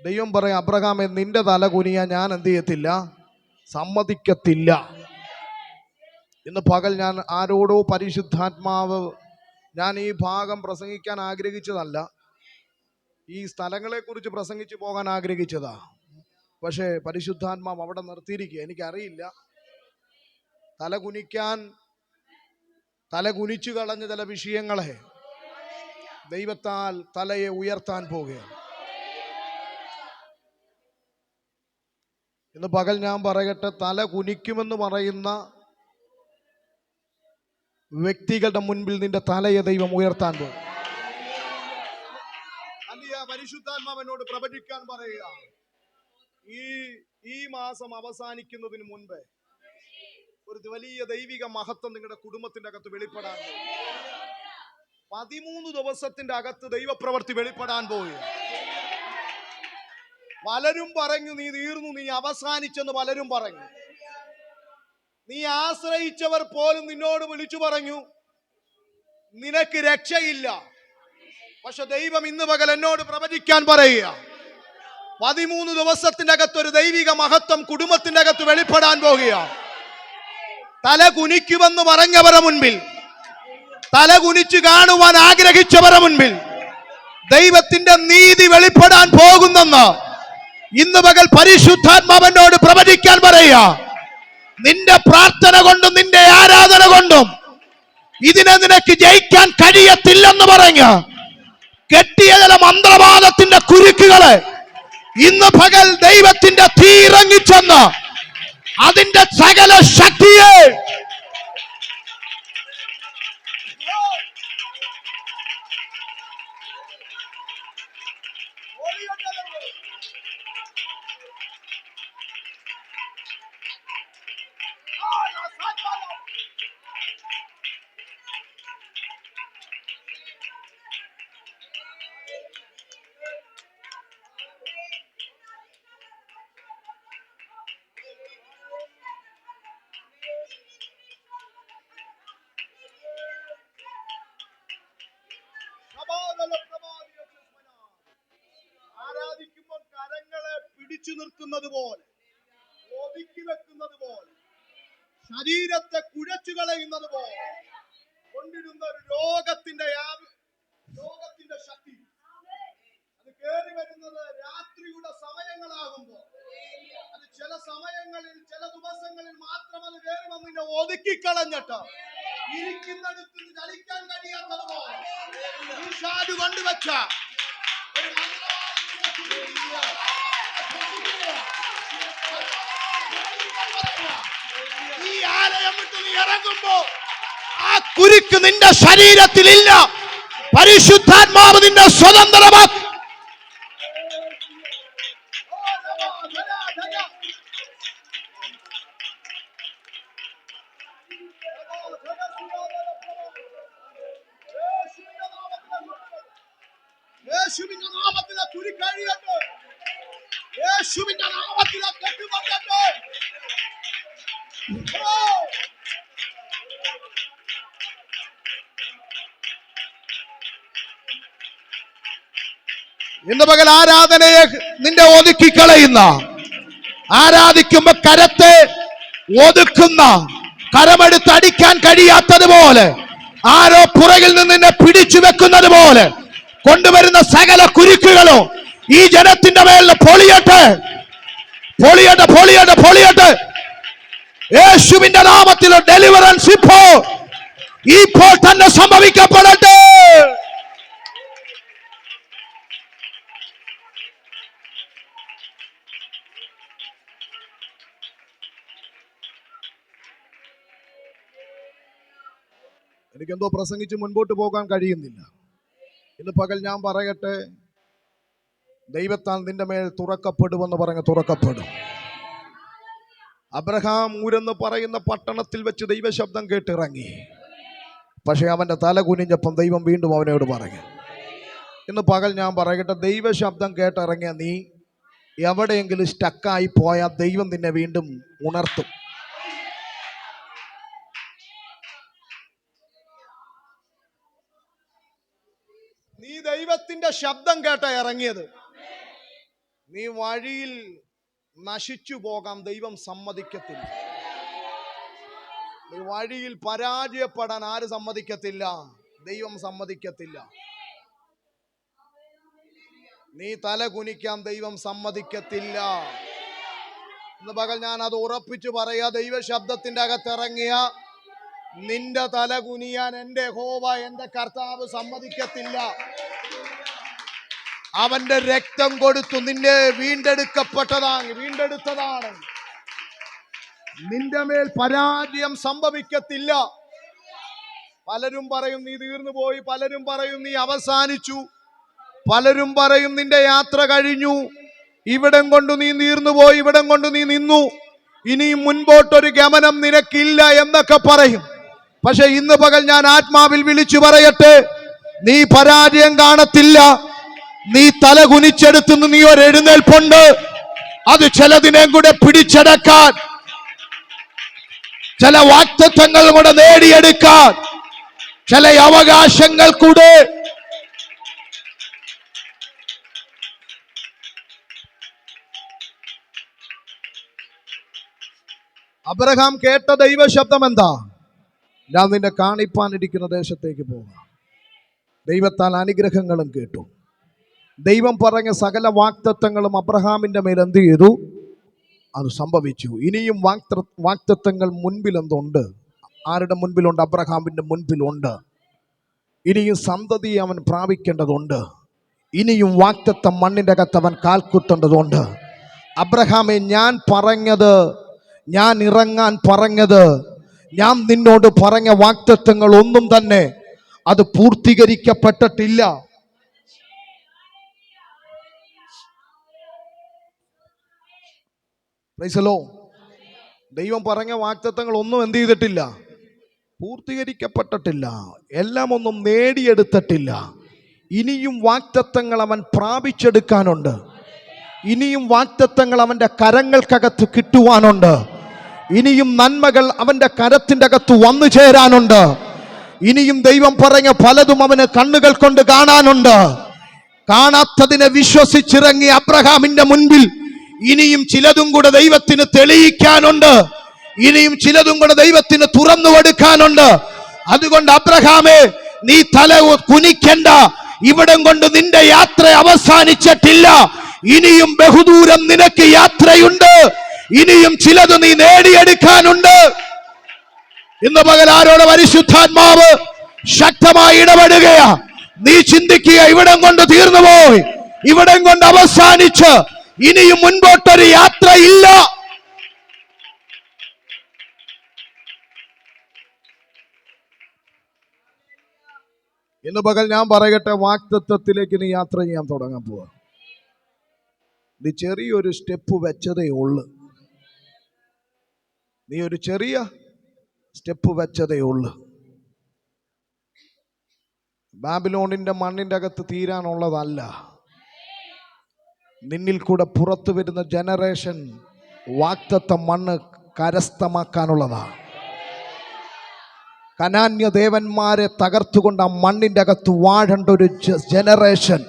ദൈവം പറയാം, അബ്രഹാമേ, നിന്റെ തല കുനിയാൻ ഞാൻ എന്ത് ചെയ്യത്തില്ല, സമ്മതിക്കത്തില്ല. ഇന്ന് പകൽ ഞാൻ ആരോടോ പരിശുദ്ധാത്മാവ്, ഞാൻ ഈ ഭാഗം പ്രസംഗിക്കാൻ ആഗ്രഹിച്ചതല്ല, ഈ സ്ഥലങ്ങളെ കുറിച്ച് പ്രസംഗിച്ചു പോകാൻ ആഗ്രഹിച്ചതാ. പക്ഷേ പരിശുദ്ധാത്മാവ് അവിടെ നിർത്തിയിരിക്കുക. എനിക്കറിയില്ല, തല കുനിച്ചു കളഞ്ഞ ചില വിഷയങ്ങളെ ദൈവത്താൽ തലയെ ഉയർത്താൻ പോകുകയാണ്. ഇന്ന് പകൽ ഞാൻ പറയട്ടെ, തല കുനിക്കുമെന്ന് പറയുന്ന വ്യക്തികളുടെ മുൻപിൽ നിന്റെ തലയെ ദൈവം ഉയർത്താൻ പോകും. പരിശുദ്ധാത്മാവനോട് പ്രവചിക്കാൻ പറയുക, ഈ മാസം അവസാനിക്കുന്നതിന് മുൻപ് ഒരു വലിയ ദൈവിക മഹത്വം നിങ്ങളുടെ കുടുംബത്തിന്റെ അകത്ത് വെളിപ്പെടാൻ പോകും. 13 ദിവസത്തിന്റെ അകത്ത് ദൈവപ്രവൃത്തി വെളിപ്പെടാൻ പോവുക. പലരും പറഞ്ഞു നീ തീർന്നു, നീ അവസാനിച്ചെന്ന് പലരും പറഞ്ഞു. നീ ആശ്രയിച്ചവർ പോലും നിന്നോട് വിളിച്ചു പറഞ്ഞു നിനക്ക് രക്ഷയില്ല. പക്ഷെ ദൈവം ഇന്ന് പകൽ എന്നോട് പ്രവചിക്കാൻ പറയുക, 13 ദിവസത്തിന്റെ അകത്ത് ഒരു ദൈവിക മഹത്വം കുടുംബത്തിന്റെ അകത്ത് വെളിപ്പെടാൻ പോകുക. തല കുനിക്കുമെന്ന് പറഞ്ഞവരെ മുൻപിൽ, തല കുനിച്ചു കാണുവാൻ ആഗ്രഹിച്ചവരെ മുൻപിൽ ദൈവത്തിന്റെ നീതി വെളിപ്പെടാൻ പോകുന്നെന്ന് ഇന്ന് പകൽ പരിശുദ്ധാത്മാവനോട് പ്രവചിക്കാൻ പറയുക. നിന്റെ പ്രാർത്ഥന കൊണ്ടും നിന്റെ ആരാധന കൊണ്ടും ഇതിനെ നിനക്ക് ജയിക്കാൻ കഴിയത്തില്ലെന്ന് പറഞ്ഞ കെട്ടിയ ചില മന്ത്രവാദത്തിന്റെ കുരുക്കുകളെ ഇന്ന് പകൽ ദൈവത്തിന്റെ തീ ഇറങ്ങിച്ചെന്ന് അതിന്റെ സകല ശക്തിയെ ആരാധിക്കുമ്പോൾ കരങ്ങളെ പിടിച്ചു നിർത്തുന്നത് പോലെ, ഒതുക്കി വെക്കുന്നത് പോലെ, ശരീരത്തെ കുഴച്ചു കളയുന്നത് പോലെ കൊണ്ടിരുന്ന ഒരു രോഗത്തിന്റെ ശക്തി അത് കയറി വരുന്നത് രാത്രിയുടെ സമയങ്ങളാകുമ്പോൾ, അത് ചില സമയങ്ങളിൽ ചില ദിവസങ്ങളിൽ മാത്രം അത് കയറി വന്നിട്ട് ഒതുക്കിക്കളഞ്ഞിട്ട് ഇരിക്കുന്നിടത്ത് ചലിക്കാൻ കഴിയാത്തതുപോലെ ഈശാദ് കൊണ്ടുവച്ച ഈ ആലയം വിട്ട് നീ ഇറങ്ങുമ്പോ ആ കുരുക്ക് നിന്റെ ശരീരത്തിലില്ല. പരിശുദ്ധാത്മാവ് നിന്നെ സ്വതന്ത്രമാക്കി. യേശുവിന്റെ നാമത്തിലെ കുരുക്കഴിയട്ടെ. യേശുവിന്റെ നാമത്തിലെ കെട്ടുപൊക്കട്ടെ. ഇന്ന് പകൽ ആരാധനയെ നിന്റെ ഒതുക്കി കളയുന്ന, ആരാധിക്കുമ്പോ കരത്തെ ഒതുക്കുന്ന, കരമെടുത്ത് അടിക്കാൻ കഴിയാത്തതുപോലെ ആരോ പുറകിൽ നിന്ന് നിന്നെ പിടിച്ചു വെക്കുന്നത് പോലെ കൊണ്ടുവരുന്ന സകല കുരുക്കുകളോ ഈ ജനത്തിന്റെ മേലിൽ പൊളിയട്ടെ, പൊളിയട്ടെ, പൊളിയട്ടെ, പൊളിയട്ടെ. യേശുവിന്റെ നാമത്തിൽ ഡെലിവറൻസ് ഇപ്പോൾ തന്നെ സംഭവിക്കപ്പെടട്ടെ. എനിക്കെന്തോ പ്രസംഗിച്ച് മുൻപോട്ട് പോകാൻ കഴിയുന്നില്ല. ഇന്ന് പകൽ ഞാൻ പറയട്ടെ, ദൈവത്താൽ നിന്റെ മേൽ തുറക്കപ്പെടുമെന്ന് പറഞ്ഞ് തുറക്കപ്പെടും. അബ്രഹാം ഊരെന്ന് പറയുന്ന പട്ടണത്തിൽ വെച്ച് ദൈവശബ്ദം കേട്ടിറങ്ങി. പക്ഷെ അവന്റെ തല കുനിഞ്ഞപ്പം ദൈവം വീണ്ടും അവനോട് പറഞ്ഞു. ഇന്ന് പകൽ ഞാൻ പറയട്ടെ, ദൈവശബ്ദം കേട്ടിറങ്ങിയ നീ എവിടെയെങ്കിലും സ്റ്റക്കായി പോയാൽ ദൈവം നിന്നെ വീണ്ടും ഉണർത്തും. നീ ദൈവത്തിന്റെ ശബ്ദം കേട്ട ഇറങ്ങിയത്. നീ വഴിയിൽ നശിച്ചു പോകാൻ ദൈവം സമ്മതിക്കത്തില്ല. നീ വഴിയിൽ പരാജയപ്പെടാൻ ആര് സമ്മതിക്കത്തില്ല? ദൈവം സമ്മതിക്കത്തില്ല. നീ തല കുനിക്കാൻ ദൈവം സമ്മതിക്കത്തില്ല. ഇന്ന് പകൽ ഞാൻ അത് ഉറപ്പിച്ചു പറയാ. ദൈവ ശബ്ദത്തിന്റെ അകത്തിറങ്ങിയ നിന്റെ തല കുനിയാൻ എന്റെ യഹോവ എന്റെ കർത്താവ് സമ്മതിക്കത്തില്ല. അവന്റെ രക്തം കൊടുത്തു നിന്നെ വീണ്ടെടുത്തതാണ്. നിന്റെ മേൽ പരാജയം സംഭവിക്കത്തില്ല. പലരും പറയും നീ തീർന്നു പോയി, പലരും പറയും നീ അവസാനിച്ചു, പലരും പറയും നിന്റെ യാത്ര കഴിഞ്ഞു, ഇവിടം കൊണ്ട് നീ തീർന്നു പോയി, ഇവിടം കൊണ്ട് നീ നിന്നു, ഇനിയും മുൻപോട്ടൊരു ഗമനം നിനക്കില്ല എന്നൊക്കെ പറയും. പക്ഷെ ഇന്ന് പകൽ ഞാൻ ആത്മാവിൽ വിളിച്ചു പറയട്ടെ, നീ പരാജയം കാണത്തില്ല. നീ തല കുനിച്ചെടുത്തുനിന്ന് നീ ഒരു എഴുന്നേൽപ്പുണ്ട്. അത് ചിലതിനെ കൂടെ പിടിച്ചടക്കാൻ, ചില വാഗ്ദത്തങ്ങൾ കൂടെ നേടിയെടുക്കാൻ, ചില അവകാശങ്ങൾ കൂടെ അബ്രഹാം കേട്ട ദൈവശബ്ദം എന്താ? ഞാൻ നിന്നെ കാണിപ്പാനിരിക്കുന്ന ദേശത്തേക്ക് പോകാം. ദൈവത്താൽ അനുഗ്രഹങ്ങളും കേട്ടു. ദൈവം പറഞ്ഞ സകല വാഗ്ദത്തങ്ങളും അബ്രഹാമിന്റെ മേൽ എന്ത് ചെയ്തു? അത് സംഭവിച്ചു. ഇനിയും വാഗ്ദത്തങ്ങൾ മുൻപിൽ എന്തുണ്ട്? ആരുടെ മുൻപിലുണ്ട്? അബ്രഹാമിന്റെ മുൻപിലുണ്ട്. ഇനിയും സന്തതി അവൻ പ്രാപിക്കേണ്ടതുണ്ട്. ഇനിയും വാഗ്ദത്തം മണ്ണിന്റെ അകത്ത് അവൻ കാൽക്കുത്തേണ്ടതുണ്ട്. അബ്രഹാമെ, ഞാൻ പറഞ്ഞത്, ഞാൻ ഇറങ്ങാൻ പറഞ്ഞത്, ഞാൻ നിന്നോട് പറഞ്ഞ വാഗ്ദത്തങ്ങൾ ഒന്നും തന്നെ അത് പൂർത്തീകരിക്കപ്പെട്ടിട്ടില്ല. ദൈവം പറഞ്ഞ വാഗ്ദത്തങ്ങൾ ഒന്നും എന്ത് ചെയ്തിട്ടില്ല? പൂർത്തീകരിക്കപ്പെട്ടിട്ടില്ല. എല്ലാം ഒന്നും നേടിയെടുത്തിട്ടില്ല. ഇനിയും വാഗ്ദത്തങ്ങൾ അവൻ പ്രാപിച്ചെടുക്കാനുണ്ട്. ഇനിയും വാഗ്ദത്തങ്ങൾ അവന്റെ കരങ്ങൾക്കകത്ത് കിട്ടുവാനുണ്ട്. ഇനിയും നന്മകൾ അവന്റെ കരത്തിന്റെ അകത്ത് വന്നു ചേരാനുണ്ട്. ഇനിയും ദൈവം പറഞ്ഞ പലതും അവന് കണ്ണുകൾ കൊണ്ട് കാണാനുണ്ട്. കാണാത്തതിനെ വിശ്വസിച്ചിറങ്ങി അബ്രഹാമിന്റെ മുൻപിൽ ഇനിയും ചിലതും കൂടെ ദൈവത്തിന് തെളിയിക്കാനുണ്ട്. ഇനിയും ചിലതും കൂടെ ദൈവത്തിന് തുറന്നു കൊടുക്കാനുണ്ട്. അതുകൊണ്ട് അബ്രഹാമേ, നീ തല കുനിക്കണ്ട. ഇവിടം കൊണ്ട് നിന്റെ യാത്ര അവസാനിച്ചിട്ടില്ല. ഇനിയും ബഹുദൂരം നിനക്ക് യാത്രയുണ്ട്. ഇനിയും ചിലത് നീ നേടിയെടുക്കാനുണ്ട്. ഇന്ന് പകൽ ആരോട് പരിശുദ്ധാത്മാവ് ശക്തമായി ഇടപെടുകയാ. നീ ചിന്തിക്കുക, ഇവിടം കൊണ്ട് തീർന്നുപോയി, ഇവിടം കൊണ്ട് അവസാനിച്ച് ഇനിയും മുൻപോട്ടൊരു യാത്ര ഇല്ല. ഇന്ന് പകൽ ഞാൻ പറയട്ടെ, വാഗ്ദത്തത്തിലേക്ക് നീ യാത്ര ചെയ്യാൻ തുടങ്ങാൻ പോവാ. നീ ചെറിയൊരു സ്റ്റെപ്പ് വെച്ചതേ ഉള്ളു. നീ ഒരു ചെറിയ സ്റ്റെപ്പ് വെച്ചതേ ഉള്ളു. ബാബിലോണിന്റെ മണ്ണിന്റെ അകത്ത് തീരാനുള്ളതല്ല. നിന്നിൽ കൂടെ പുറത്തു വരുന്ന ജനറേഷൻ വാഗ്ദത്ത മണ്ണ് കരസ്ഥമാക്കാനുള്ളതാ. കനാന്യ ദേവന്മാരെ തകർത്തുകൊണ്ട് ആ മണ്ണിന്റെ അകത്ത് വാഴേണ്ട ഒരു ജനറേഷൻ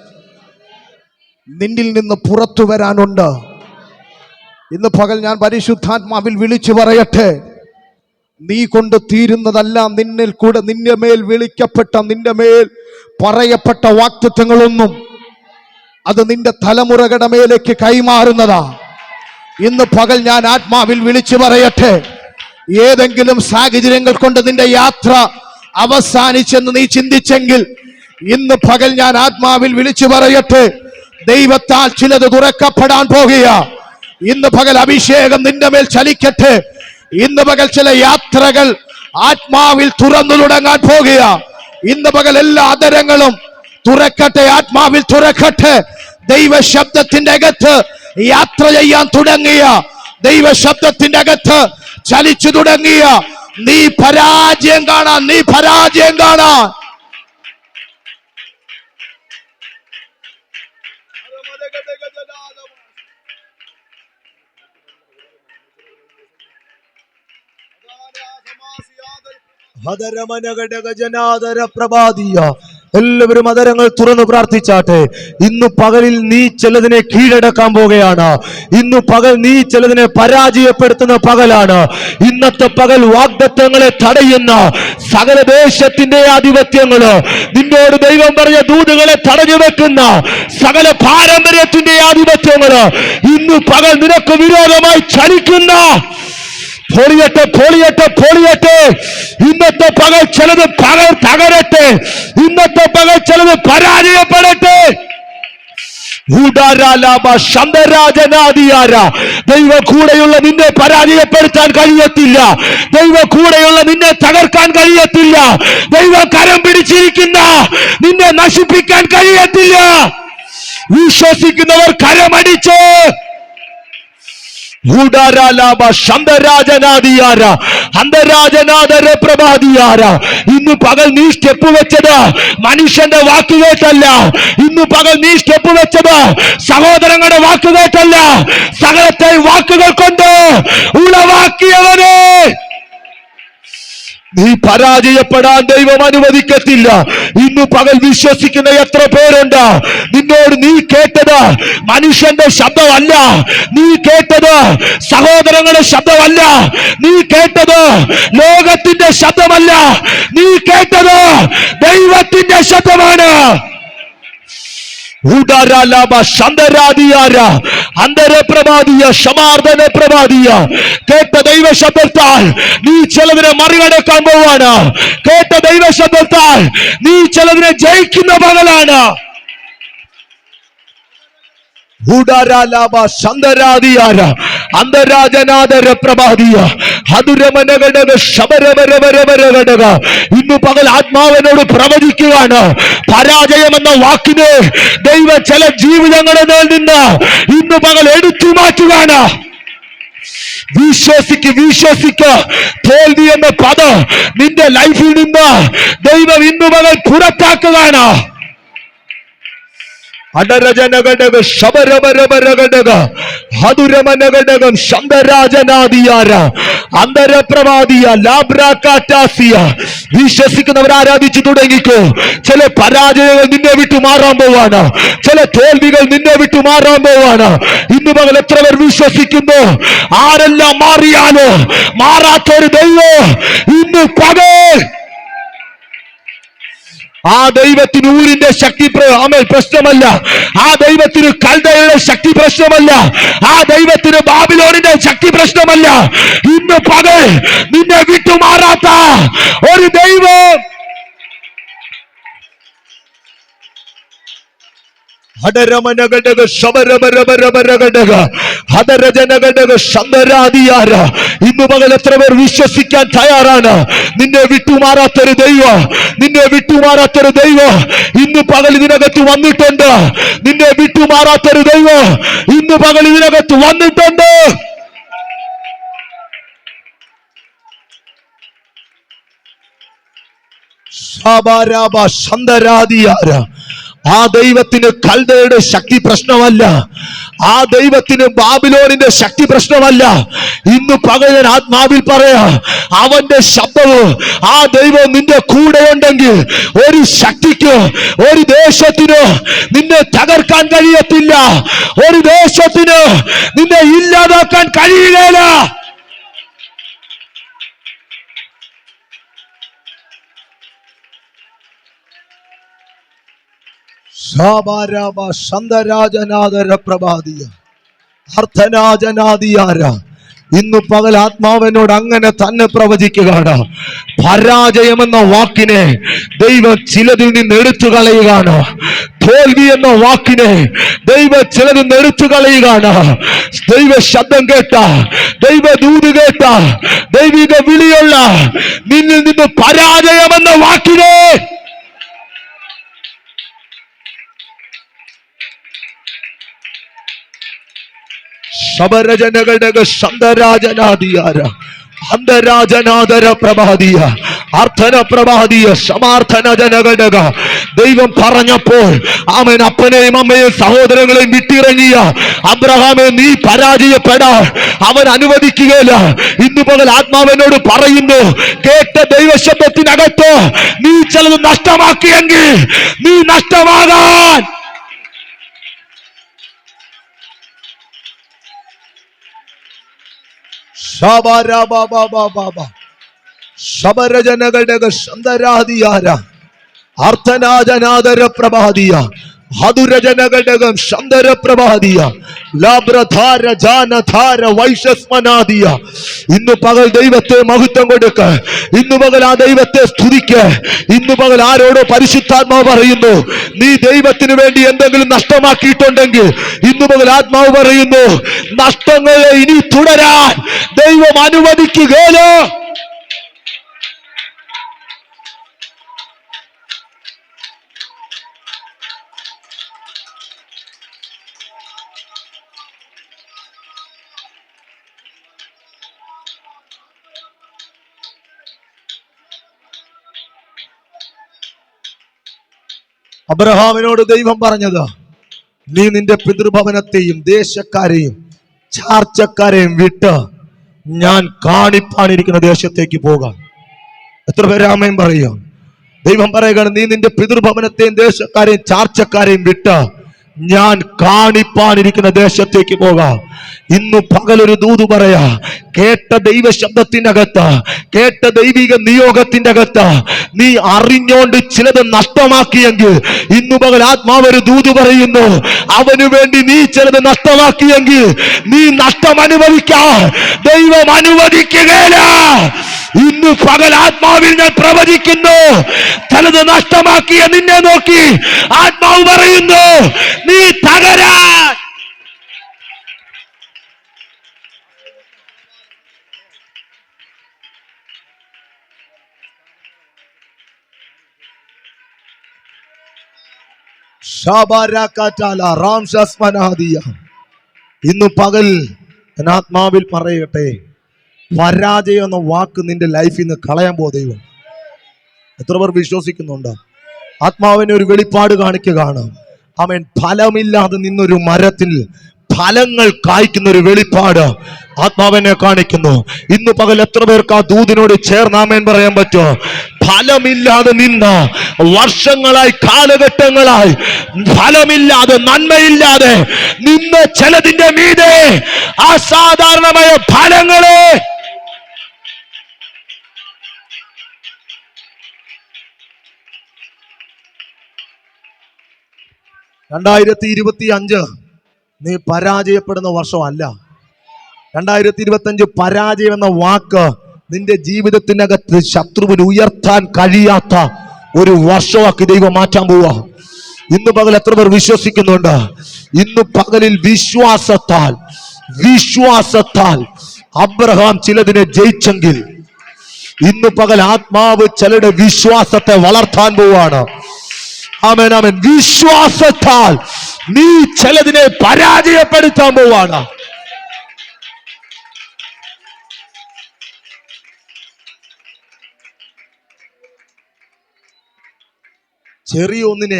നിന്നിൽ നിന്ന് പുറത്തു വരാനുണ്ട്. ഇന്ന് പകൽ ഞാൻ പരിശുദ്ധാത്മാവിൽ വിളിച്ചു പറയട്ടെ, നീ കൊണ്ട് തീരുന്നതല്ല. നിന്നിൽ കൂടെ നിന്റെ മേൽ വിളിക്കപ്പെട്ട, നിന്റെ മേൽ പറയപ്പെട്ട വാഗ്ദത്തങ്ങളൊന്നും അത് നിന്റെ തലമുറകളുടെ മേലേക്ക് കൈമാറുന്നതാ. ഇന്ന് പകൽ ഞാൻ ആത്മാവിൽ വിളിച്ചു പറയട്ടെ, ഏതെങ്കിലും സാഹചര്യങ്ങൾ കൊണ്ട് നിന്റെ യാത്ര അവസാനിച്ചെന്ന് നീ ചിന്തിച്ചെങ്കിൽ ഇന്ന് പകൽ ഞാൻ ആത്മാവിൽ വിളിച്ചു പറയട്ടെ, ദൈവത്താൽ ചിലത് തുറക്കപ്പെടാൻ പോകുക. ഇന്ന് പകൽ അഭിഷേകം നിന്റെ മേൽ ചലിക്കട്ടെ. ഇന്ന് പകൽ ചില യാത്രകൾ ആത്മാവിൽ തുറന്നു തുടങ്ങാൻ പോകുക. ഇന്ന് പകൽ എല്ലാ അതരങ്ങളും തുറക്കട്ടെ, ആത്മാവിൽ തുറക്കട്ടെ. ദൈവശബ്ദത്തിന്റെ അകത്ത് യാത്ര ചെയ്യാൻ തുടങ്ങിയ, ദൈവശബ്ദത്തിന്റെ അകത്ത് ചലിച്ചു തുടങ്ങിയ നീ പരാജയം കാണാൻ, നീ പരാജയം കാണാൻ. എല്ലാവരും അതരങ്ങൾ തുറന്നു പ്രാർത്ഥിച്ചാട്ടെ. ഇന്നു പകലിൽ നീ ചിലതിനെ കീഴടക്കാൻ പോകുകയാണ്. ഇന്നു പകൽ നീ ചിലതിനെ പരാജയപ്പെടുത്തുന്ന പകലാണ്. ഇന്നത്തെ പകൽ വാഗ്ദത്തങ്ങളെ തടയുന്ന സകല ദേശത്തിന്റെ ആധിപത്യങ്ങള്, നിന്നോട് ദൈവം പറഞ്ഞ ദൂതുകളെ തടഞ്ഞു വെക്കുന്ന സകല പാരമ്പര്യത്തിന്റെ ആധിപത്യങ്ങള് ഇന്നു പകൽ നിനക്ക് വിരോധമായി ചലിക്കുന്ന പൊളിയട്ടെ, പൊളിയട്ടെ, പൊളിയട്ടെ. ഇന്നത്തെ പകൽ ചിലത് തകരട്ടെ. ഇന്നത്തെ പകൽ ചിലത് പരാജയപ്പെടട്ടെ. ദൈവ കൂടെയുള്ള നിന്നെ പരാജയപ്പെടുത്താൻ കഴിയത്തില്ല. ദൈവ കൂടെയുള്ള നിന്നെ തകർക്കാൻ കഴിയത്തില്ല. ദൈവ കരം പിടിച്ചിരിക്കുന്ന നിന്നെ നശിപ്പിക്കാൻ കഴിയത്തില്ല. വിശ്വസിക്കുന്നവർ കരമടിച്ച് ഇന്ന് പകൽ നീ സ്റ്റെപ്പ് വെച്ചത് മനുഷ്യന്റെ വാക്കുകേട്ടല്ല. ഇന്ന് പകൽ നീ സ്റ്റെപ്പ് വെച്ചത് സഹോദരങ്ങളുടെ വാക്കുകേട്ടല്ല. സകലത്തെ വാക്കുകൾ കൊണ്ട് ഉളവാക്കിയവനെ നീ പരാജയപ്പെടാൻ ദൈവം അനുവദിക്കത്തില്ല. ഇന്ന് പകൽ വിശ്വസിക്കുന്ന എത്ര പേരുണ്ട്? നിന്നോട് നീ കേട്ടത് മനുഷ്യന്റെ ശബ്ദമല്ല, നീ കേട്ടത് സഹോദരങ്ങളുടെ ശബ്ദമല്ല, നീ കേട്ടത് ലോകത്തിന്റെ ശബ്ദമല്ല, നീ കേട്ടത് ദൈവത്തിന്റെ ശബ്ദമാണ്. കേട്ട ദൈവ ശബ്ദത്താൽ നീ ചിലതിനെ മറികടക്കാൻ പോവാണ്. കേട്ട ദൈവ ശബ്ദത്താൽ നീ ചിലതിനെ ജയിക്കുന്ന പകലാണ്. ഇന്ന് പകൽ ആത്മാവിനോട് പ്രവചിക്കുകയാണ്. പരാജയമെന്ന വാക്കിന് ദൈവം ചില ജീവിതങ്ങളിൽ നിന്ന് ഇന്ന് പകൽ എടുത്തു മാറ്റുകയാണ്. വിശ്വസിക്ക. തോൽവി എന്ന പദം നിന്റെ ലൈഫിൽ നിന്ന് ദൈവം ഇന്നു പകൽ പുറത്താക്കുകയാണ്. അടരജനഘടക ശബരബരബരഘടക ഹതുരമനഘടകം ശന്തരാജനാദിയാര അന്തരപ്രവാദിയ ലാബ്രാകാറ്റാസിയ. വിശ്വസിക്കുന്നവർ ആരാധിച്ചു തുടങ്ങിക്കോ. ചില പരാജയങ്ങൾ നിന്നെ വിട്ടു മാറാൻ പോവാണ്. ചില തോൽവികൾ നിന്നെ വിട്ടു മാറാൻ പോവാണ്. ഇന്ന് പകൽ എത്ര പേർ വിശ്വസിക്കുന്നു? ആരെല്ലാം മാറിയാലോ മാറാത്തൊരു ദൈവം ഇന്ന് പകൽ ആ ദൈവത്തിന് ഊരിന്റെ ശക്തി പ്രശ്നമല്ല. ആ ദൈവത്തിന് കൽദയുടെ ശക്തി പ്രശ്നമല്ല. ആ ദൈവത്തിന് ബാബിലോണിന്റെ ശക്തി പ്രശ്നമല്ല. ഇന്ന് പകൽ നിന്നെ വിട്ടുമാറാത്ത ഒരു ദൈവം ഇന്ന് പകൽ എത്ര പേർ വിശ്വസിക്കാൻ തയ്യാറാണ്? നിന്നെ വിട്ടുമാറാത്തൊരു ദൈവം, നിന്നെ വിട്ടുമാറാത്തൊരു ദൈവം ഇന്ന് പകൽ ഇതിനകത്ത് വന്നിട്ടുണ്ട്. നിന്നെ വിട്ടുമാറാത്തൊരു ദൈവം ഇന്ന് പകൽ ഇതിനകത്ത് വന്നിട്ടുണ്ട്. ആ ദൈവത്തിന് കൽദയുടെ ശക്തി പ്രശ്നമല്ല. ആ ദൈവത്തിന് ബാബിലോണിന്റെ ശക്തി പ്രശ്നമല്ല. ഇന്ന് പകൽ ആത്മാവിൽ പറയാ, അവന്റെ ശബ്ദവും ആ ദൈവം നിന്റെ കൂടെ ഉണ്ടെങ്കിൽ ഒരു ശക്തിക്ക്, ഒരു ദേശത്തിന് നിന്നെ തകർക്കാൻ കഴിയത്തില്ല. ഒരു ദേശത്തിന് നിന്നെ ഇല്ലാതാക്കാൻ കഴിയുകയില്ല. ഇന്നു പകൽ ആത്മാവിനോട് അങ്ങനെ തന്നെ പ്രവചിക്കുകയാണ്. പരാജയമെന്ന വാക്കിനെ ദൈവം ചിലതിൽ നിന്ന് എടുത്തു കളയുകയാണ്. തോൽവി എന്ന വാക്കിനെ ദൈവം ചിലതിൽ നിന്ന് എടുത്തു കളയുകയാണ്. ദൈവ ശബ്ദം കേട്ട, ദൈവ ദൂത് കേട്ട, ദൈവിക വിളിയുള്ള നിന്നിൽ നിന്ന് പരാജയമെന്ന വാക്കിനെ ശബരജനഘടക ശന്തരാജനാദിയാര അന്തരാജനാദര പ്രഭാതിയ അർത്ഥന പ്രഭാതിയ സമാർത്ഥന ജനഘടക. ദൈവം പറഞ്ഞപ്പോൾ അവൻ അപ്പനെയും അമ്മയും സഹോദരങ്ങളെയും വിട്ടിറങ്ങിയ അബ്രഹാമെ നീ പരാജയപ്പെടാൻ അവൻ അനുവദിക്കുകയില്ല. ഇന്ന് പകൽ ആത്മാവിനോട് പറയുന്നു, കേട്ട ദൈവശബ്ദത്തിനകത്ത് നീ ചിലത് നഷ്ടമാക്കിയെങ്കിൽ നീ നഷ്ടമാകാൻ ശബരജനഘടക ശന്തരാദിയാര അർത്ഥനാജനാദര പ്രഭാതിയ ഹതുരജനഘടകം ശന്തരപ്രഭാതിയ ലാബ്രധാര ജാനധാര വൈശസ്മനാദിയ. ഇന്ന് പകൽ ദൈവത്തെ മഹത്വം കൊടുക്ക. ഇന്ന് പകൽ ആ ദൈവത്തെ സ്തുതിക്ക്. ഇന്ന് പകൽ ആരോടോ പരിശുദ്ധാത്മാവ് പറയുന്നു, നീ ദൈവത്തിന് വേണ്ടി എന്തെങ്കിലും നഷ്ടമാക്കിയിട്ടുണ്ടെങ്കിൽ ഇന്ന് പകൽ ആത്മാവ് പറയുന്നു, നഷ്ടങ്ങളെ ഇനി തുടരാൻ ദൈവം അനുവദിക്കുകയില്ല. അബ്രഹാമിനോട് ദൈവം പറഞ്ഞത്, നീ നിന്റെ പിതൃഭവനത്തെയും ദേശക്കാരെയും ചാർച്ചക്കാരെയും വിട്ട് ഞാൻ കാണിപ്പാനിരിക്കുന്ന ദേശത്തേക്ക് പോകാം. എത്ര പേര് ആമേൻ പറയാം? ദൈവം പറയുകയാണ്, നീ നിന്റെ പിതൃഭവനത്തെയും ദേശക്കാരെയും ചാർച്ചക്കാരെയും വിട്ട് ഞാൻ കാണിപ്പാനിരിക്കുന്ന ദേശത്തേക്ക് പോകാം. ഇന്നു പകലൊരു ദൂത് പറയാ. കേട്ട ദൈവ ശബ്ദത്തിന്റെ അകത്ത്, കേട്ട ദൈവിക നിയോഗത്തിന്റെ അകത്ത് നീ അറിഞ്ഞോണ്ട് ചിലത് നഷ്ടമാക്കിയെങ്കിൽ ഇന്നു പകൽ ആത്മാവ് ഒരു ദൂത് പറയുന്നു, അവന് വേണ്ടി നീ ചിലത് നഷ്ടമാക്കിയെങ്കിൽ നീ നഷ്ടം അനുഭവിക്കാൻ ദൈവം അനുവദിക്കുകയില്ല. ഇന്ന് പകൽ ആത്മാവിൽ ഞാൻ പ്രവചിക്കുന്നു, ചിലത് നഷ്ടമാക്കിയ നിന്നെ നോക്കി ആത്മാവ് പറയുന്നു, നീ തകരാൻ. ഇന്ന് പകൽ ഞാൻ ആത്മാവിൽ പറയട്ടെ, പരാജയം എന്ന വാക്ക് നിന്റെ ലൈഫിൽ നിന്ന് കളയാൻ പോ ദൈവം. എത്ര പേർ വിശ്വസിക്കുന്നുണ്ട്? ആത്മാവിനെ ഒരു വെളിപ്പാട് കാണിക്കുകയാണ്. അവൻ ഫലമില്ലാതെ നിന്നൊരു മരത്തിൽ ഫലങ്ങൾ കായ്ക്കുന്ന ഒരു വെളിപ്പാട് ആത്മാവിനെ കാണിക്കുന്നു. ഇന്ന് പകൽ എത്ര പേർക്ക് ആ ദൂതിനോട് ചേർന്ന് ആമേൻ പറയാൻ പറ്റുമോ? ഫലമില്ലാതെ നിന്ന വർഷങ്ങളായി, കാലഘട്ടങ്ങളായി ഫലമില്ലാതെ, നന്മയില്ലാതെ നിന്ന് ചിലതിന്റെ മീതെ അസാധാരണമായ ഫലങ്ങളെ (2025) നീ പരാജയപ്പെടുന്ന വർഷമല്ല. 2025 പരാജയം എന്ന വാക്ക് നിന്റെ ജീവിതത്തിനകത്ത് ശത്രുവിന് ഉയർത്താൻ കഴിയാത്ത ഒരു വർഷമാക്കി ദൈവം മാറ്റാൻ പോവാ. ഇന്ന് പകൽ എത്ര പേർ വിശ്വസിക്കുന്നുണ്ട്? ഇന്ന് പകലിൽ വിശ്വാസത്താൽ അബ്രഹാം ചിലതിനെ ജയിച്ചെങ്കിൽ ഇന്ന് പകൽ ആത്മാവ് ചിലരുടെ വിശ്വാസത്തെ വളർത്താൻ പോവാണ്. ആമേൻ, ആമേൻ. വിശ്വാസത്താൽ നീ ചിലതിനെ പരാജയപ്പെടുത്താൻ പോവാണ്. ചെറിയ ഒന്നിനെ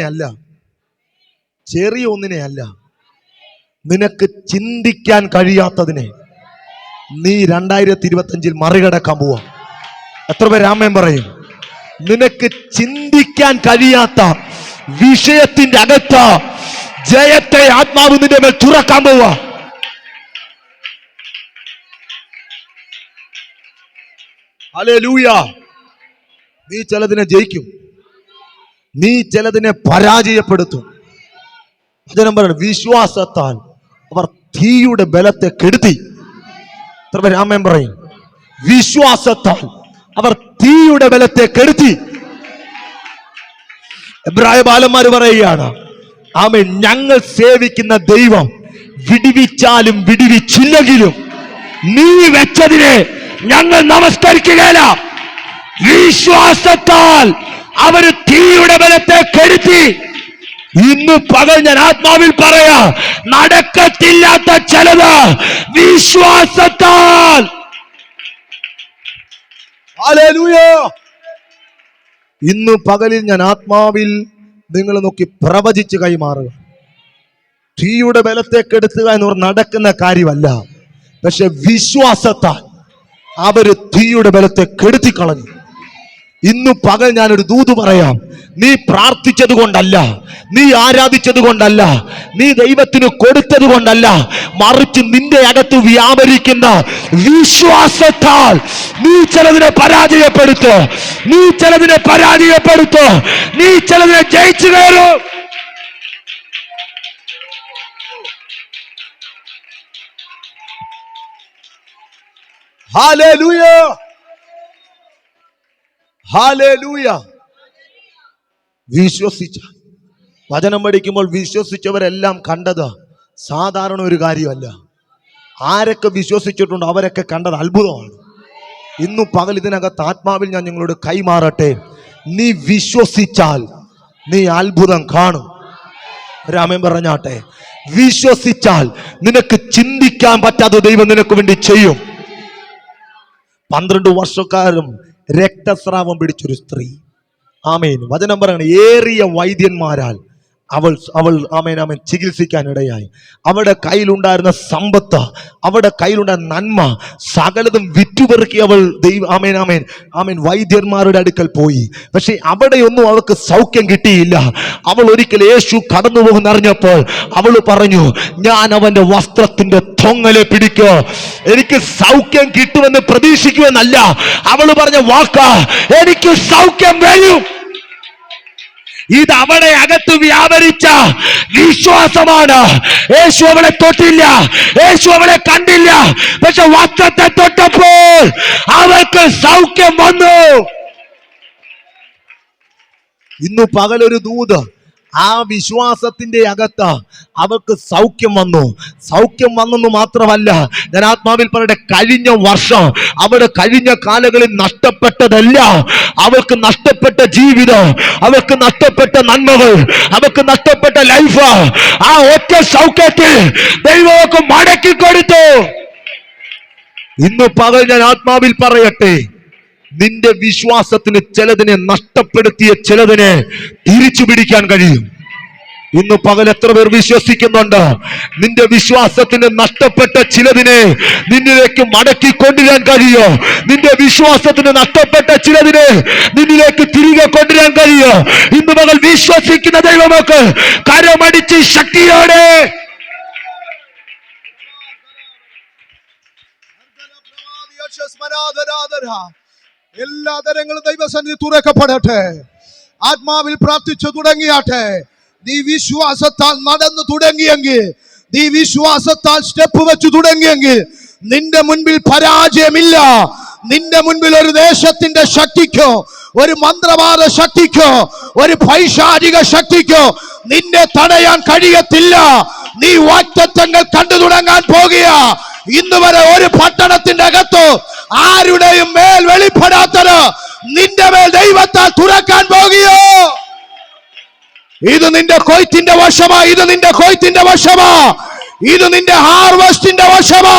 അല്ല, നിനക്ക് ചിന്തിക്കാൻ കഴിയാത്തതിനെ നീ 2025 മറികടക്കാൻ പോവാ. എത്ര പേര് ആമേൻ പറയും? നിനക്ക് ചിന്തിക്കാൻ കഴിയാത്ത വിഷയത്തിന്റെ അകത്ത് ജയത്തെ ആത്മാവ് നിന്റെ മേൽ തുറക്കാൻ പോവാ. ഹല്ലേലൂയ. നീ ചിലതിനെ ജയിക്കും, നീ ചിലതിനെ പരാജയപ്പെടുത്തും. വചനം പറയണം, വിശ്വാസത്താൽ അവർ തീയുടെ ബലത്തെ കെടുത്തി. എത്ര പേര് ആമേൻ പറയും? വിശ്വാസത്താൽ അവർ തീയുടെ ബലത്തെ കെടുത്തി. എബ്രായ ബാലന്മാർ പറയുകയാണ്, ആമേൻ, ഞങ്ങൾ സേവിക്കുന്ന ദൈവം വിടിവിച്ചാലും വിടിവിച്ചില്ലെങ്കിലും നീ വെച്ചതിനെ ഞങ്ങൾ നമസ്കരിക്കുകയില്ല. വിശ്വാസത്താൽ അവര് തീയുടെ ബലത്തെ കെടുത്തി. ഇന്ന് പകൽ ഞാൻ ആത്മാവിൽ പറയാ, നടക്കത്തില്ലാത്ത ചിലത് വിശ്വാസത്താൽ. ഹല്ലേലൂയ. ഇന്ന് പകലിൽ ഞാൻ ആത്മാവിൽ നിങ്ങൾ നോക്കി പ്രവചിച്ച് കൈമാറുക. തീയുടെ ബലത്തെ കെടുത്തുക എന്ന് പറഞ്ഞ് നടക്കുന്ന കാര്യമല്ല. പക്ഷെ വിശ്വാസത്താൽ അവര് തീയുടെ ബലത്തെ കെടുത്തി കളഞ്ഞു. ഇന്നു പകൽ ഞാനൊരു ദൂത് പറയാം. നീ പ്രാർത്ഥിച്ചത് കൊണ്ടല്ല, നീ ആരാധിച്ചത് കൊണ്ടല്ല, നീ ദൈവത്തിന് കൊടുത്തത് കൊണ്ടല്ല, മറിച്ച് നിന്റെ അകത്ത് വ്യാപരിക്കുന്ന വിശ്വാസത്താൽ നീ ചിലതിനെ പരാജയപ്പെടുത്തോ, നീ ചിലതിനെ ജയിച്ചു കയറും. Hallelujah, hallelujah. വിശ്വസിച്ച വചനം പഠിക്കുമ്പോൾ വിശ്വസിച്ചവരെല്ലാം കണ്ടത് സാധാരണ ഒരു കാര്യമല്ല. ആരൊക്കെ വിശ്വസിച്ചിട്ടുണ്ടോ അവരൊക്കെ കണ്ടത് അത്ഭുതമാണ്. ഇന്നു പകൽ ഇതിനകത്ത് ആത്മാവിൽ ഞാൻ നിങ്ങളോട് കൈമാറട്ടെ. നീ വിശ്വസിച്ചാൽ നീ അത്ഭുതം കാണും. രാമൻ പറഞ്ഞാട്ടെ, വിശ്വസിച്ചാൽ നിനക്ക് ചിന്തിക്കാൻ പറ്റാത്ത ദൈവം നിനക്ക് വേണ്ടി ചെയ്യും. 12 വർഷക്കാലം രക്തസ്രാവം പിടിച്ചൊരു സ്ത്രീ, ആമേൻ, വചനം പറയണം, ഏറിയ വൈദ്യന്മാരാൽ അവൾ ആമേൻ ചികിത്സിക്കാനിടയായി. അവളുടെ കയ്യിലുണ്ടായിരുന്ന സമ്പത്ത്, അവളുടെ കയ്യിലുണ്ടായിരുന്ന നന്മ സകലതും വിറ്റുപെറുക്കി അവൾ ആമേൻ വൈദ്യന്മാരുടെ അടുക്കൽ പോയി. പക്ഷെ അവിടെയൊന്നും അവൾക്ക് സൗഖ്യം കിട്ടിയില്ല. അവൾ ഒരിക്കൽ യേശു കടന്നു പോകുന്ന അറിഞ്ഞപ്പോൾ അവൾ പറഞ്ഞു, ഞാൻ അവന്റെ വസ്ത്രത്തിന്റെ തൊങ്ങലെ പിടിക്കോ, എനിക്ക് സൗഖ്യം കിട്ടുമെന്ന് പ്രതീക്ഷിക്കുമെന്നല്ല അവൾ പറഞ്ഞ വാക്കാ, എനിക്ക് സൗഖ്യം വരും. ഇത് അവളെ അകത്ത് വ്യാപരിച്ച വിശ്വാസമാണ്. യേശു അവളെ തൊട്ടില്ല, യേശു അവളെ കണ്ടില്ല, പക്ഷെ വസ്ത്രത്തെ തൊട്ടപ്പോൾ അവൾക്ക് സൗഖ്യം വന്നു. ഇന്നു പകലൊരു ദൂത്, ആ വിശ്വാസത്തിന്റെ അകത്ത് അവർക്ക് സൗഖ്യം വന്നു. സൗഖ്യം വന്നെന്ന് മാത്രമല്ല, ഞാൻ ആത്മാവിൽ പറയട്ടെ, കഴിഞ്ഞ വർഷം അവിടെ കഴിഞ്ഞ കാലങ്ങളിൽ നഷ്ടപ്പെട്ടതല്ല, അവർക്ക് നഷ്ടപ്പെട്ട ജീവിതം, അവർക്ക് നഷ്ടപ്പെട്ട നന്മകൾ, അവർക്ക് നഷ്ടപ്പെട്ട ലൈഫ്, ആ ഒറ്റ സൗഖ്യത്തിൽ ദൈവമൊക്കെ മടക്കി കൊടുത്തു. ഇന്ന് പകൽ ഞാൻ ആത്മാവിൽ പറയട്ടെ, നിന്റെ വിശ്വാസത്തിന് ചിലതിനെ നഷ്ടപ്പെടുത്തിയ ചിലതിനെ തിരിച്ചു പിടിക്കാൻ കഴിയും. ഇന്ന് പകൽ എത്ര പേർ വിശ്വസിക്കുന്നുണ്ട്? നിന്റെ വിശ്വാസത്തിന് നഷ്ടപ്പെട്ട ചിലതിനെ നിന്നിലേക്ക് മടക്കി കൊണ്ടുവരാൻ കഴിയോ? നിന്റെ വിശ്വാസത്തിന് നഷ്ടപ്പെട്ട ചിലതിനെ നിന്നിലേക്ക് തിരികെ കൊണ്ടുവരാൻ കഴിയോ? ഇന്ന് പകൽ വിശ്വസിക്കുന്ന ദൈവമക്കൾ കരമടിച്ച് ശക്തിയോടെ എല്ലാ തരങ്ങളും ദൈവസന്നിധി തുറക്കപ്പെടട്ടെ. ആത്മാവിൽ പ്രാർത്ഥിച്ചു തുടങ്ങിയാട്ടെ. നീ വിശ്വാസത്താൽ നടന്നു തുടങ്ങിയെങ്കിൽ, നീ വിശ്വാസത്താൽ സ്റ്റെപ്പ് വെച്ചു തുടങ്ങിയെങ്കിൽ നിന്റെ മുൻപിൽ പരാജയമില്ല. നിന്റെ മുൻപിൽ ഒരു ദേശത്തിന്റെ ശക്തിക്കോ, ഒരു മന്ത്രവാദ ശക്തിക്കോ, ഒരു പൈശാചിക ശക്തിക്കോ നിന്നെ തടയാൻ കഴിയത്തില്ല. നീ വാഗ്ദത്തങ്ങൾ കണ്ടു തുടങ്ങാൻ പോകുക. ഇന്ന് വരെ ഒരു പട്ടണത്തിന്റെ അകത്തോ ആരുടെയും മേൽ വെളിപ്പെടാത്തത് നിന്റെ മേൽ ദൈവത്താൽ തുറക്കാൻ പോകുകയോ. ഇത് നിന്റെ കൊയ്ത്തിന്റെ വശമാ, ഇത് നിന്റെ കൊയ്ത്തിന്റെ വശമാ, ഇത് നിന്റെ ഹാർവസ്റ്റിന്റെ വശമാ,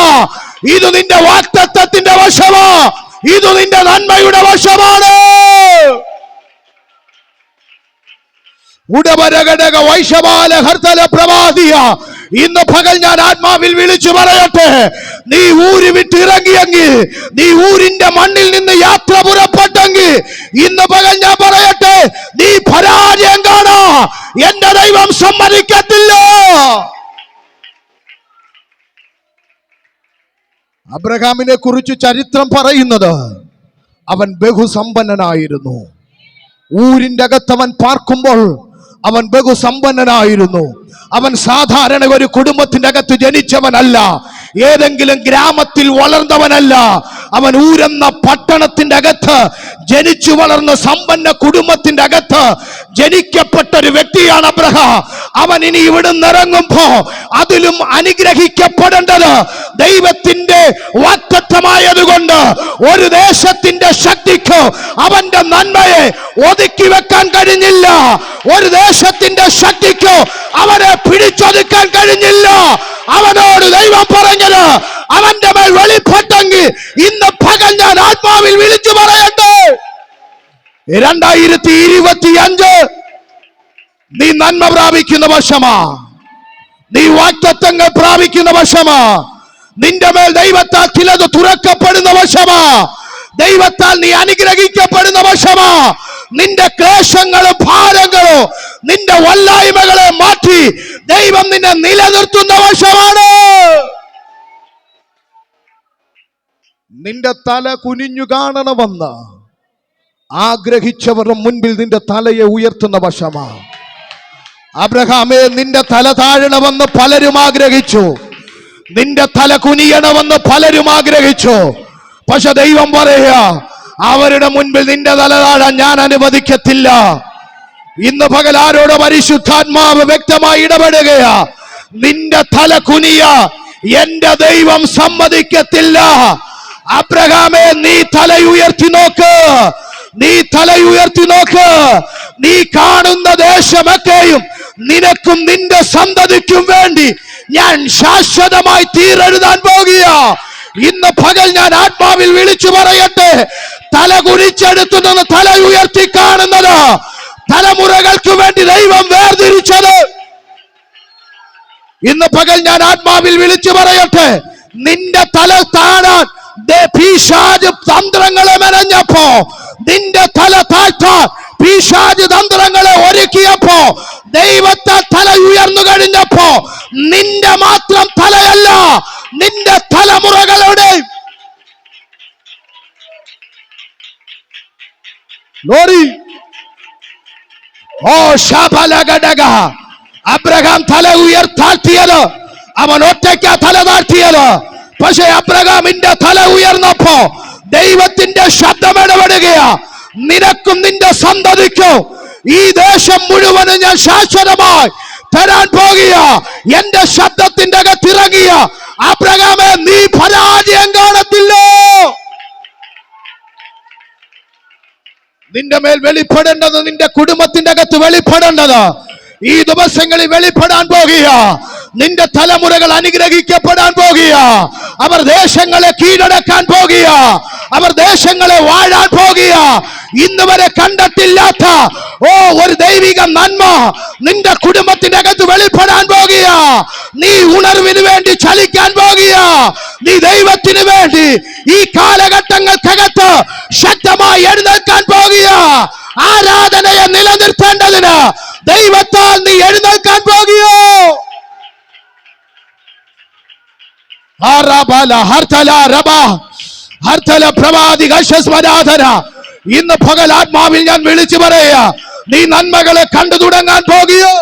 ഇത് നിന്റെ വാഗ്ദത്തത്തിന്റെ വശമാ, ഇത് നിന്റെ നന്മയുടെ വശമാണ്. ഉടവരഘടക വൈശവാല ഹർത്തല പ്രവാദിയ, ഇന്ന് പകൽ ഞാൻ ആത്മാവിൽ വിളിച്ചു പറയട്ടെ, നീ ഊരി വിട്ട് ഇറങ്ങിയെങ്കിൽ, നീ ഊരിന്റെ മണ്ണിൽ നിന്ന് യാത്ര പുറപ്പെട്ടെങ്കിൽ, ഇന്ന് പകൽ ഞാൻ പറയട്ടെ, നീ പരാജയം കാണാ എന്റെ ദൈവം സമ്മതിക്കത്തില്ല. അബ്രഹാമിനെ കുറിച്ച് ചരിത്രം പറയുന്നത്, അവൻ ബഹുസമ്പന്നനായിരുന്നു. ഊരിന്റെ അകത്ത് അവൻ പാർക്കുമ്പോൾ അവൻ ബഹുസമ്പന്നനായിരുന്നു. അവൻ സാധാരണ ഒരു കുടുംബത്തിന്റെ അകത്ത് ജനിച്ചവനല്ല, ഏതെങ്കിലും ഗ്രാമത്തിൽ വളർന്നവനല്ല. അവൻ ഊരെന്ന പട്ടണത്തിന്റെ അകത്ത് ജനിച്ചു വളർന്ന സമ്പന്ന കുടുംബത്തിന്റെ അകത്ത് ജനിക്കപ്പെട്ട ഒരു വ്യക്തിയാണ് അബ്രഹാം. അവൻ ഇനി ഇവിടുന്ന് ഇറങ്ങുമ്പോ അതിലും അനുഗ്രഹിക്കപ്പെടേണ്ടത് ദൈവത്തിന്റെ വാഗ്ദത്തമായതുകൊണ്ട് ഒരു ദേശത്തിന്റെ ശക്തിക്ക് അവന്റെ നന്മയെ ഒതുക്കി വെക്കാൻ കഴിഞ്ഞില്ല. ഒരു ദേശത്തിന്റെ ശക്തിക്ക് അവനെ പിടിച്ചൊതുക്കാൻ കഴിഞ്ഞില്ല. അവനോട് ദൈവം പറഞ്ഞത് അവന്റെ മേൽ വെളിപ്പെട്ടെങ്കിൽ ഇന്ന് പകൽ ഞാൻ ആത്മാവിൽ വിളിച്ചു പറയട്ടെ, 2025 നീ നന്മ പ്രാപിക്കുന്ന വർഷമാ, നീ വാഗ്ദത്തങ്ങൾ പ്രാപിക്കുന്ന വർഷമാ, നിന്റെ മേൽ ദൈവത്താൽ ചിലത് തുറക്കപ്പെടുന്ന വർഷമാ, ദൈവത്താൽ നീ അനുഗ്രഹിക്കപ്പെടുന്ന വർഷമാ. നിന്റെ ക്ലേശങ്ങളും ഭാരങ്ങളും നിന്റെ വല്ലായ്മകളെ മാറ്റി ദൈവം നിന്നെ നിലനിർത്തുന്ന വർഷമാണ്. നിന്റെ തല കുനിഞ്ഞു കാണണമെന്ന് ആഗ്രഹിച്ചവരുടെ മുൻപിൽ നിന്റെ തലയെ ഉയർത്തുന്ന വർഷമാ. അബ്രഹാമേ, നിന്റെ തല താഴണമെന്ന് പലരും ആഗ്രഹിച്ചു, നിന്റെ തല കുനിയണമെന്ന് പലരും ആഗ്രഹിച്ചു. പക്ഷെ ദൈവം പറയുക, അവരുടെ മുൻപിൽ നിന്റെ തല താഴാൻ ഞാൻ അനുവദിക്കത്തില്ല. ഇന്ന് പകൽ ആരോട് പരിശുദ്ധാത്മാവ് വ്യക്തമായി ഇടപെടുകയാ, നിന്റെ തല കുനിയ എന്റെ ദൈവം സമ്മതിക്കത്തില്ല. അബ്രഹാമേ, നീ തലയുയർത്തി നോക്ക്, നീ തലയുയർത്തി നോക്ക്. നീ കാണുന്ന ദേശമൊക്കെയും നിനക്കും നിന്റെ സന്തതിക്കും വേണ്ടി ഞാൻ ശാശ്വതമായി തീരെഴുതാൻ പോകുക. ഇന്ന് പകൽ ഞാൻ ആത്മാവിൽ വിളിച്ചു പറയട്ടെ, തല കുനിച്ചെടുത്തു നിന്ന് തല ഉയർത്തി കാണുന്നത് തലമുറകൾക്ക് വേണ്ടി ദൈവം വേർതിരിച്ചത്. ഇന്ന് പകൽ ഞാൻ ആത്മാവിൽ വിളിച്ചു പറയട്ടെ, നിന്റെ തല താഴാൻ പിശാച് തന്ത്രങ്ങളെ മെനഞ്ഞപ്പോ, നിന്റെ തല താഴ്ത്താൻ പിശാച് തന്ത്രങ്ങളെ ഒരുക്കിയപ്പോ, ദൈവത്തെ തല ഉയർന്നു കഴിഞ്ഞപ്പോ നിന്റെ മാത്രം തലയല്ല, നിന്റെ തലമുറകളുടെ അബ്രഹാം തല ഉയർത്താഴ്ത്തിയത്, അവൻ ഒറ്റയ്ക്കാ തല താഴ്ത്തിയത്. പക്ഷെ അബ്രഹാമിന്റെ തല ഉയർന്നപ്പോ ദൈവത്തിന്റെ ശബ്ദം ഇടപെടുകയാ, നിനക്കും നിന്റെ സന്തതിക്കും ഈ ദേശം മുഴുവനും ഞാൻ ശാശ്വതമായി തരാൻ പോകുക. എന്റെ ശബ്ദത്തിന്റെ അകത്തിറങ്ങിയ അബ്രഹാമേ, നീ പരാജയം കാണത്തില്ലോ. നിന്റെ മേൽ വെളിപ്പെടേണ്ടത്, നിന്റെ കുടുംബത്തിന്റെ അകത്ത് വെളിപ്പെടേണ്ടത് ഈ ദിവസങ്ങളിൽ വെളിപ്പെടാൻ പോകുക. നിന്റെ തലമുറകൾ അനുഗ്രഹിക്കപ്പെടാൻ പോകുക. അവർ ദേശങ്ങളെ കീഴടക്കാൻ പോകുക. അവർ ദേശങ്ങളെ വാഴാൻ പോകുക. ഇന്ന് വരെ കണ്ടിട്ടില്ലാത്ത ഒരു ദൈവിക നന്മ നിന്റെ കുടുംബത്തിന്റെ അകത്ത് വെളിപ്പെടാൻ പോകുക. നീ ഉണർവിന് വേണ്ടി ചലിക്കാൻ പോകുക. നീ ദൈവത്തിന് വേണ്ടി ഈ കാലഘട്ടങ്ങൾക്കകത്ത് ശക്തമായി എഴുന്നേൽക്കാൻ പോകുക. ആരാധനയെ നിലനിർത്തേണ്ടതിന് ദൈവത്താൽ നീ എഴുന്നേൽക്കാൻ പോകുകയോ. ഇന്ന് പകൽ ആത്മാവിൽ ഞാൻ വിളിച്ചു പറയുക, നീ നന്മകളെ കണ്ടു തുടങ്ങാൻ പോകുകയോ.